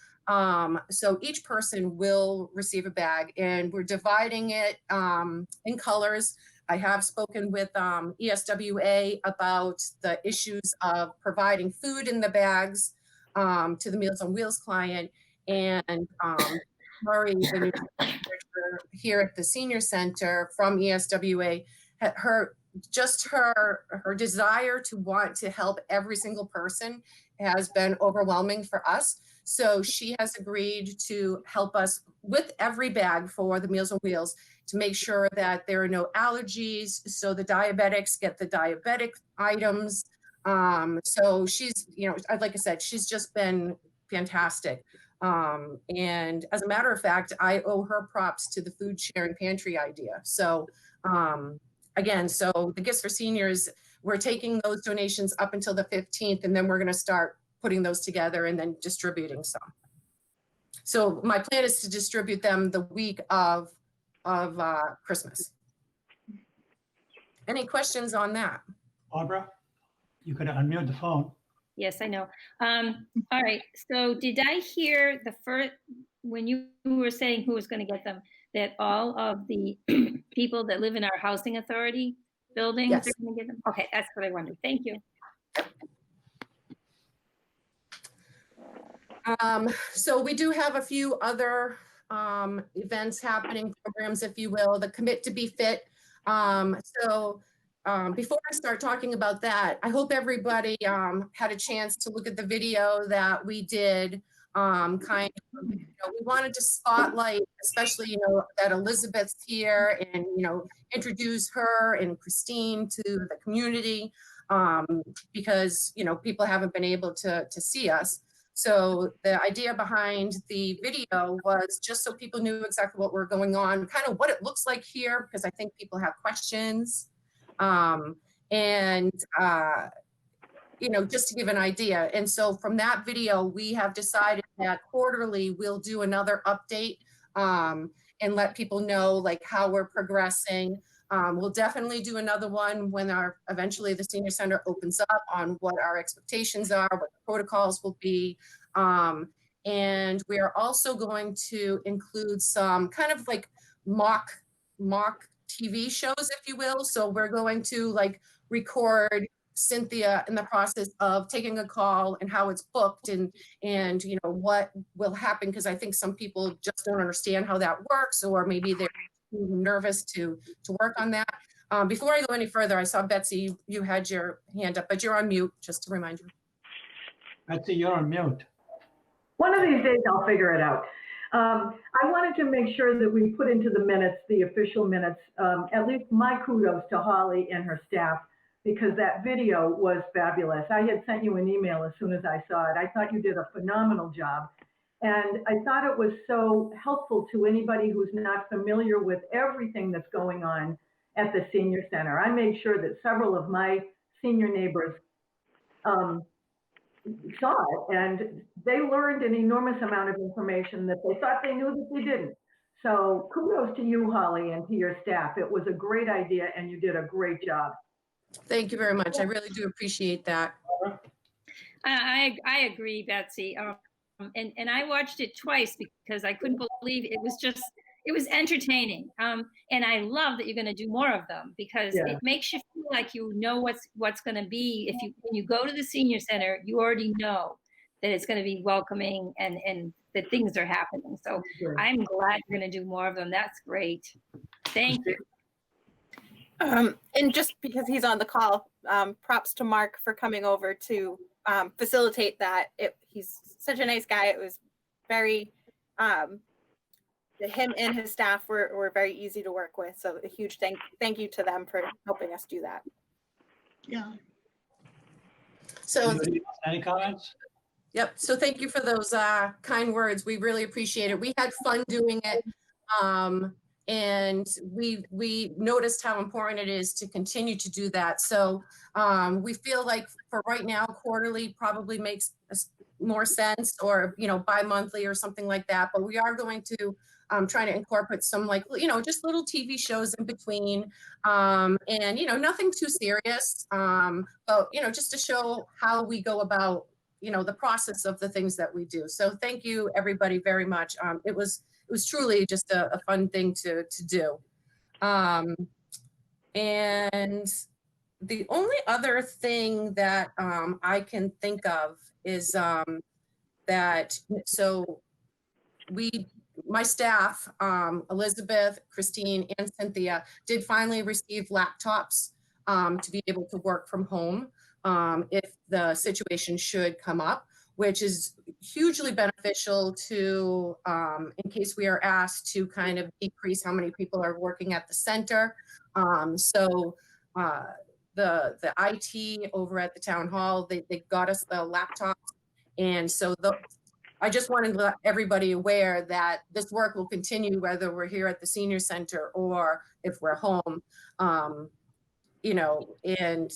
So each person will receive a bag, and we're dividing it in colors. I have spoken with ESWA about the issues of providing food in the bags to the Meals on Wheels client, and Murray, the new director here at the senior center from ESWA, her desire to want to help every single person has been overwhelming for us. So she has agreed to help us with every bag for the Meals on Wheels to make sure that there are no allergies, so the diabetics get the diabetic items. So she's, like I said, she's just been fantastic. And as a matter of fact, I owe her props to the food sharing pantry idea. So again, so the Gifts for Seniors, we're taking those donations up until the 15th, and then we're going to start putting those together and then distributing some. So my plan is to distribute them the week of Christmas. Any questions on that? Barbara, you could unmute the phone. Yes, I know. All right. So did I hear the first, when you were saying who was going to get them, that all of the people that live in our housing authority buildings Yes. are going to get them? Okay, that's what I wondered. Thank you. So we do have a few other events happening, programs, if you will, the Commit to Be Fit. Before I start talking about that, I hope everybody had a chance to look at the video that we did. We wanted to spotlight, especially, that Elizabeth's here, and, introduce her and Christine to the community, because, people haven't been able to see us. So the idea behind the video was just so people knew exactly what we're going on, kind of what it looks like here, because I think people have questions. Just to give an idea. And so from that video, we have decided that quarterly we'll do another update and let people know like how we're progressing. We'll definitely do another one when eventually the senior center opens up on what our expectations are, what the protocols will be. And we are also going to include some kind of like mock TV shows, if you will. So we're going to like record Cynthia in the process of taking a call and how it's booked and what will happen, because I think some people just don't understand how that works, or maybe they're too nervous to work on that. Before I go any further, I saw Betsy, you had your hand up, but you're on mute, just to remind you. Betsy, you're on mute. One of these days I'll figure it out. I wanted to make sure that we put into the minutes, the official minutes, at least my kudos to Holly and her staff, because that video was fabulous. I had sent you an email as soon as I saw it. I thought you did a phenomenal job. And I thought it was so helpful to anybody who's not familiar with everything that's going on at the senior center. I made sure that several of my senior neighbors saw it, and they learned an enormous amount of information that they thought they knew that they didn't. So kudos to you, Holly, and to your staff. It was a great idea, and you did a great job. Thank you very much. I really do appreciate that. I agree, Betsy. And I watched it twice because I couldn't believe it was entertaining. And I love that you're going to do more of them, because it makes you feel like you know what's going to be. When you go to the senior center, you already know that it's going to be welcoming and that things are happening. So I'm glad you're going to do more of them. That's great. Thank you. And just because he's on the call, props to Mark for coming over to facilitate that. He's such a nice guy. It was very, him and his staff were very easy to work with. So a huge thank you to them for helping us do that. Yeah. So Any comments? Yep. So thank you for those kind words. We really appreciate it. We had fun doing it. And we noticed how important it is to continue to do that. So we feel like for right now, quarterly probably makes more sense, or, bi-monthly or something like that. But we are going to try to incorporate some just little TV shows in between, and, nothing too serious, but, just to show how we go about, the process of the things that we do. So thank you, everybody, very much. It was truly just a fun thing to do. And the only other thing that I can think of is my staff, Elizabeth, Christine, and Cynthia, did finally receive laptops to be able to work from home if the situation should come up, which is hugely beneficial to, in case we are asked to kind of decrease how many people are working at the center. The IT over at the town hall, they got us the laptops. And so I just wanted to let everybody aware that this work will continue whether we're here at the senior center or if we're home. you know, and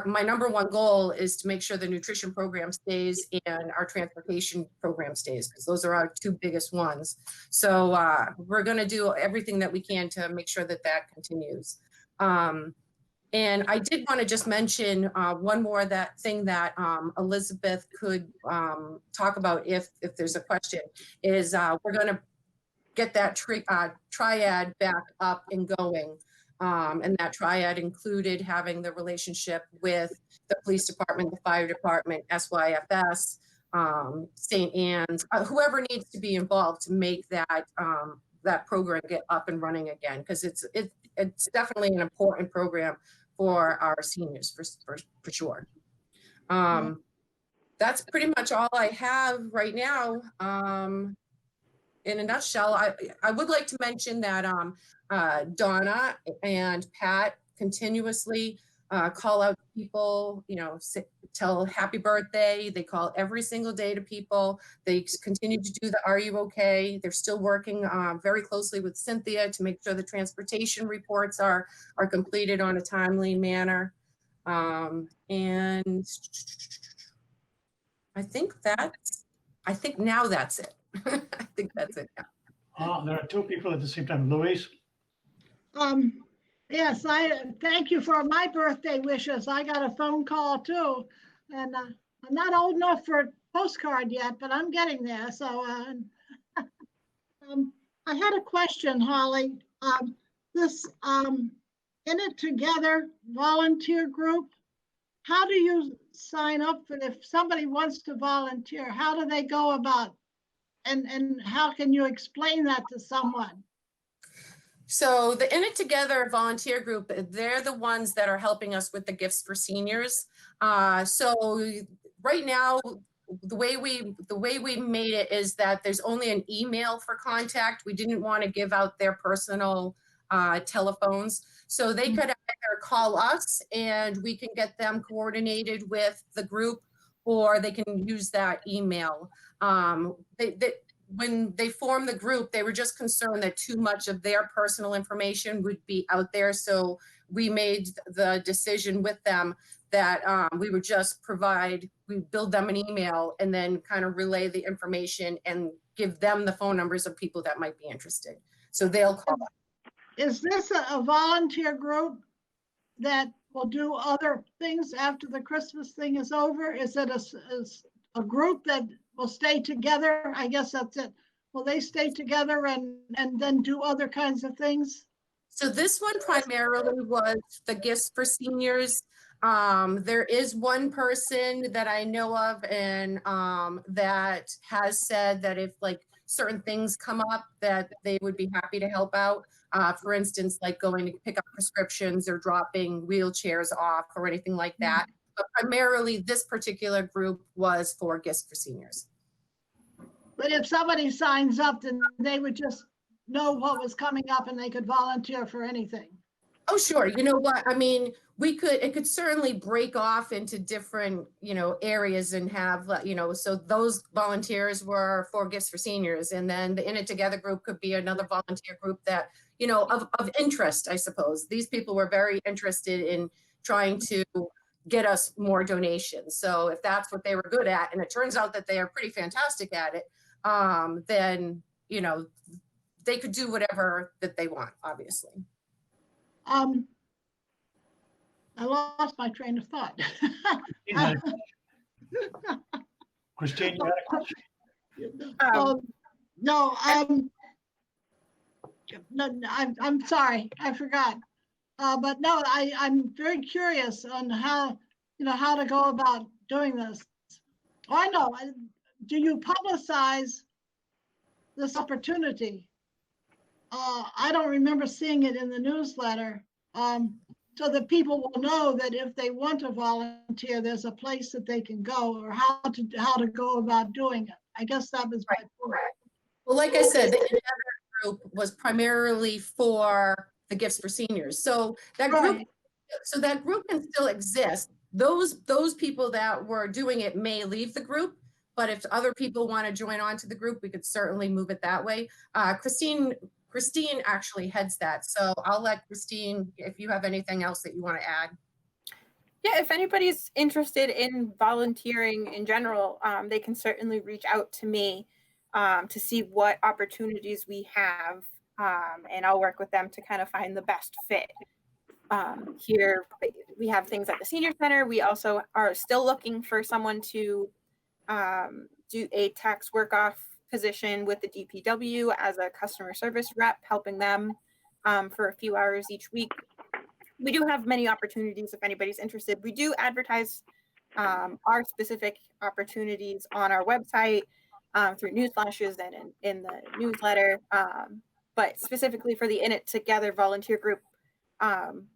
my number one goal is to make sure the nutrition program stays and our transportation program stays, because those are our two biggest ones. So we're going to do everything that we can to make sure that that continues. And I did want to just mention one more thing that Elizabeth could talk about if there's a question, is we're going to get that triad back up and going. And that triad included having the relationship with the police department, the fire department, SYFS, St. Anne's, whoever needs to be involved to make that that program get up and running again, because it's definitely an important program for our seniors for sure. That's pretty much all I have right now. In a nutshell, I would like to mention that Donna and Pat continuously call out people, you know, tell happy birthday. They call every single day to people. They continue to do the "Are you okay?" They're still working very closely with Cynthia to make sure the transportation reports are completed on a timely manner. And I think now that's it. I think that's it now. There are two people at the same time. Louise? Yes, I thank you for my birthday wishes. I got a phone call too, and I'm not old enough for a postcard yet, but I'm getting there. So I had a question, Holly. This In It Together volunteer group, how do you sign up for, if somebody wants to volunteer, how do they go about, and how can you explain that to someone? So the In It Together volunteer group, they're the ones that are helping us with the gifts for seniors. So right now, the way we made it is that there's only an email for contact. We didn't want to give out their personal telephones. So they could either call us and we can get them coordinated with the group, or they can use that email. When they formed the group, they were just concerned that too much of their personal information would be out there. So we made the decision with them that we would just build them an email and then kind of relay the information and give them the phone numbers of people that might be interested. So they'll call us. Is this a volunteer group that will do other things after the Christmas thing is over? Is it a group that will stay together? I guess that's it. Will they stay together and then do other kinds of things? So this one primarily was the gifts for seniors. There is one person that I know of and that has said that if like certain things come up that they would be happy to help out. For instance, like going to pick up prescriptions or dropping wheelchairs off or anything like that. But primarily this particular group was for gifts for seniors. But if somebody signs up, then they would just know what was coming up and they could volunteer for anything. Oh, sure. You know what? I mean, it could certainly break off into different, areas and have, so those volunteers were for gifts for seniors. And then the In It Together group could be another volunteer group that, of interest, I suppose. These people were very interested in trying to get us more donations. So if that's what they were good at, and it turns out that they are pretty fantastic at it, then, they could do whatever that they want, obviously. I lost my train of thought. Christine, you had a question? No, I'm sorry, I forgot. But no, I'm very curious on how to go about doing this. Oh, I know. Do you publicize this opportunity? I don't remember seeing it in the newsletter. So that people will know that if they want to volunteer, there's a place that they can go, or how to go about doing it. I guess that was my point. Well, like I said, the other group was primarily for the gifts for seniors. So that group, that group can still exist. Those people that were doing it may leave the group, but if other people want to join on to the group, we could certainly move it that way. Christine Christine actually heads that. So I'll let Christine, if you have anything else that you want to add. Yeah, if anybody's interested in volunteering in general, they can certainly reach out to me to see what opportunities we have, and I'll work with them to kind of find the best fit. Here, we have things at the senior center. We also are still looking for someone to do a tax work-off position with the DPW as a customer service rep, helping them for a few hours each week. We do have many opportunities if anybody's interested. We do advertise our specific opportunities on our website through news flashes and in the newsletter. But specifically for the In It Together volunteer group,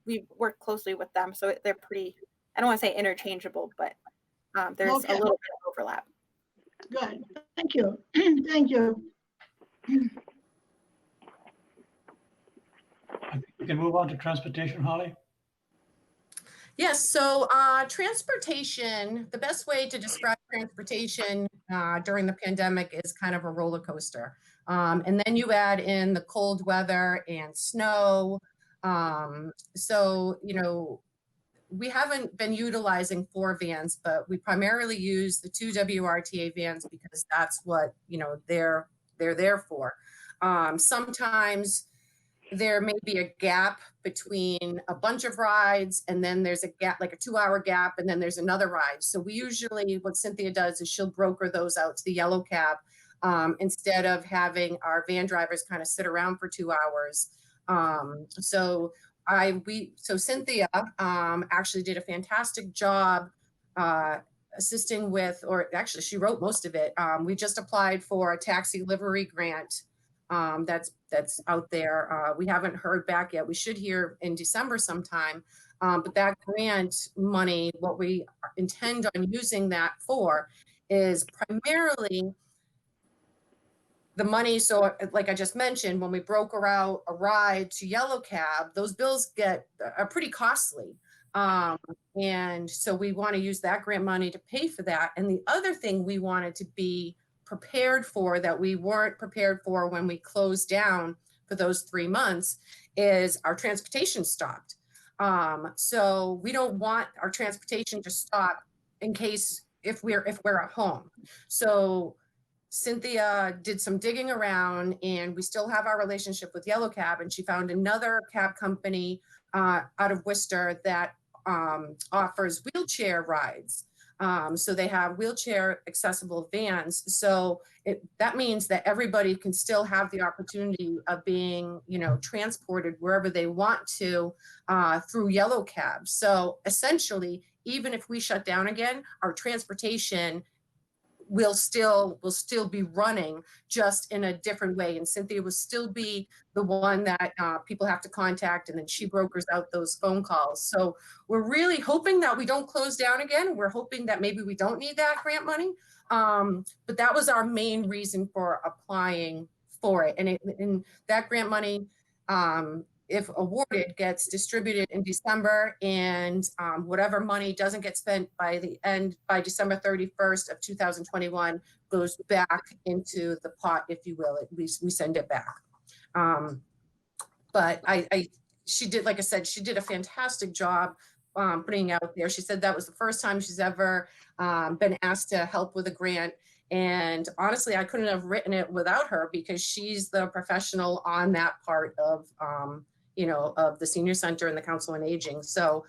we work closely with them. So they're pretty, I don't want to say interchangeable, but there's Okay. a little bit of overlap. Good. Thank you. Thank you. I think we can move on to transportation, Holly. Yes, so transportation, the best way to describe transportation during the pandemic is kind of a roller coaster. And then you add in the cold weather and snow. So, you know, we haven't been utilizing 4 vans, but we primarily use the 2 WRTA vans because that's what, you know, they're there for. Sometimes there may be a gap between a bunch of rides, and then there's a gap, like a 2-hour gap, and then there's another ride. So we usually, what Cynthia does is she'll broker those out to the yellow cab instead of having our van drivers kind of sit around for 2 hours. So Cynthia actually did a fantastic job assisting with, or actually she wrote most of it. We just applied for a taxi livery grant that's out there. We haven't heard back yet. We should hear in December sometime. But that grant money, what we intend on using that for is primarily the money. So like I just mentioned, when we broker out a ride to Yellow Cab, those bills are pretty costly. And so we want to use that grant money to pay for that. And the other thing we wanted to be prepared for that we weren't prepared for when we closed down for those 3 months is our transportation stopped. So we don't want our transportation to stop in case if we're at home. So Cynthia did some digging around, and we still have our relationship with Yellow Cab, and she found another cab company out of Worcester that offers wheelchair rides. So they have wheelchair accessible vans. So that means that everybody can still have the opportunity of being, you know, transported wherever they want to through Yellow Cab. So essentially, even if we shut down again, our transportation will still be running, just in a different way. And Cynthia will still be the one that people have to contact, and then she brokers out those phone calls. So we're really hoping that we don't close down again. We're hoping that maybe we don't need that grant money. But that was our main reason for applying for it. And that grant money, if awarded, gets distributed in December, and whatever money doesn't get spent by December 31st of 2021 goes back into the pot, if you will. At least we send it back. But she did, like I said, she did a fantastic job putting out there. She said that was the first time she's ever been asked to help with a grant. And honestly, I couldn't have written it without her, because she's the professional on that part of, you know, of the senior center and the Council on Aging. So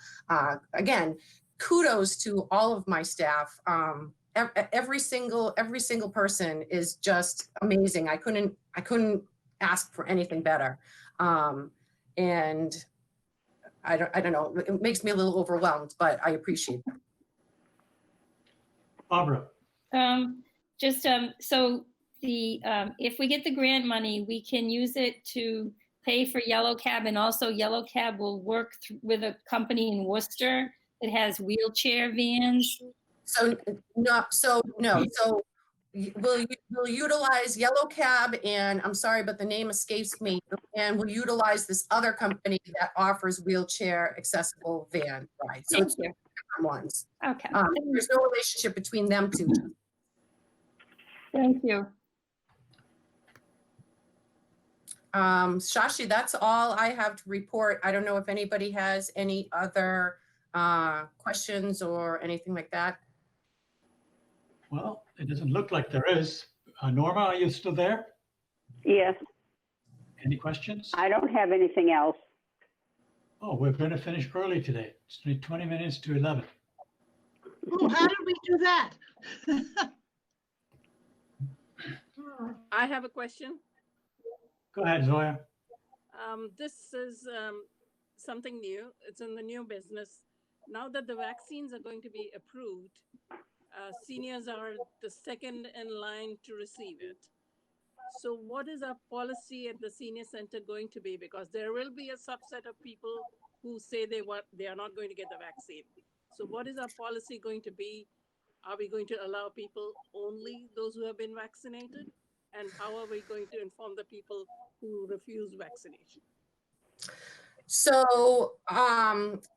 again, kudos to all of my staff. Every single person is just amazing. I couldn't ask for anything better. And I don't know, it makes me a little overwhelmed, but I appreciate it. Barbara. So if we get the grant money, we can use it to pay for Yellow Cab, and also Yellow Cab will work with a company in Worcester that has wheelchair vans. So we'll utilize Yellow Cab, and I'm sorry, but the name escapes me, and we'll utilize this other company that offers wheelchair accessible van rides. So it's different ones. Okay. There's no relationship between them two. Thank you. Shashi, that's all I have to report. I don't know if anybody has any other questions or anything like that. Well, it doesn't look like there is. Norma, are you still there? Yes, Any questions? I don't have anything else. Oh, we're going to finish early today. It's 20 minutes to 11. Oh, how did we do that? I have a question. Go ahead, Zoya. This is something new. It's in the new business. Now that the vaccines are going to be approved, seniors are the second in line to receive it. So what is our policy at the senior center going to be? Because there will be a subset of people who say they are not going to get the vaccine. So what is our policy going to be? Are we going to allow people only those who have been vaccinated? And how are we going to inform the people who refuse vaccination? So,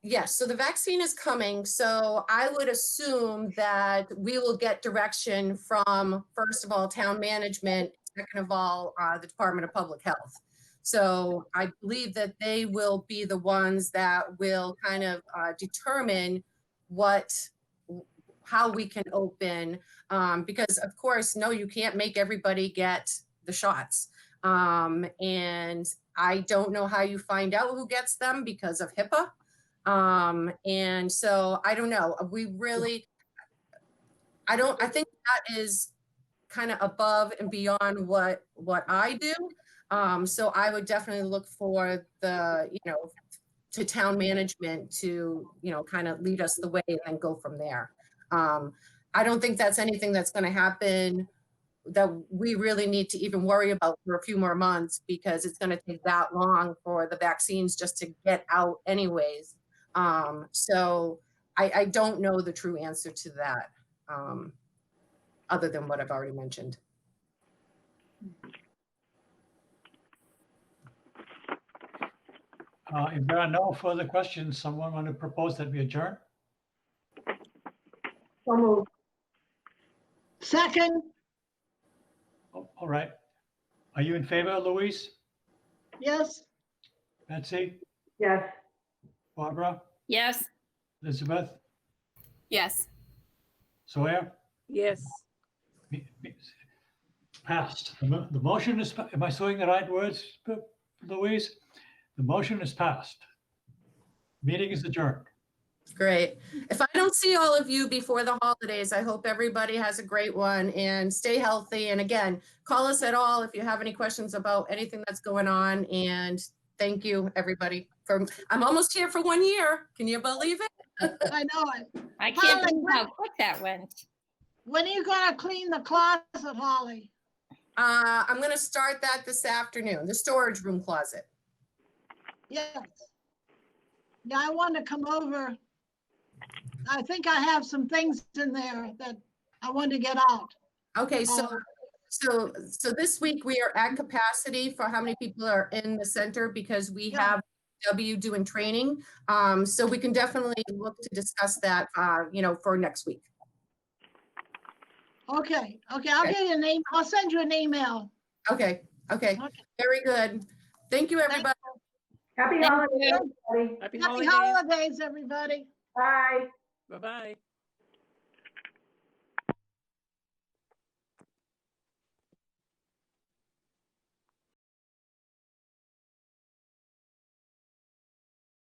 yes, so the vaccine is coming. So I would assume that we will get direction from, first of all, town management, second of all, the Department of Public Health. So I believe that they will be the ones that will kind of determine how we can open, because of course, no, you can't make everybody get the shots. And I don't know how you find out who gets them because of HIPAA. And so I don't know. I think that is kind of above and beyond what I do. So I would definitely look for to town management to, kind of lead us the way and then go from there. I don't think that's anything that's going to happen that we really need to even worry about for a few more months, because it's going to take that long for the vaccines just to get out anyways. So I don't know the true answer to that, other than what I've already mentioned. If there are no further questions, someone want to propose that we adjourn? So moved. Second, Oh, all right. Are you in favor, Louise? yes, Betsy? Yes. Barbara? Yes. Elizabeth? Yes. Zoya? Yes. Passed. The motion is, am I saying the right words, Louise? The motion is passed. Meeting is adjourned. Great. If I don't see all of you before the holidays, I hope everybody has a great one and stay healthy. And again, call us at all if you have any questions about anything that's going on. And thank you, everybody. I'm almost here for 1 year. Can you believe it? I know it. I can't believe how quick that went. When are you gonna clean the closet, Holly? I'm going to start that this afternoon, the storage room closet. Yes. Yeah, I want to come over. I think I have some things in there that I want to get out. Okay, so this week we are at capacity for how many people are in the center, because we have W doing training. So we can definitely look to discuss that, for next week. Okay, I'll get you an email. I'll send you an email. Okay. Very good. Thank you, everybody. Happy Thank holidays, you. everybody. Happy Happy holidays. holidays, everybody. Bye. Bye-bye.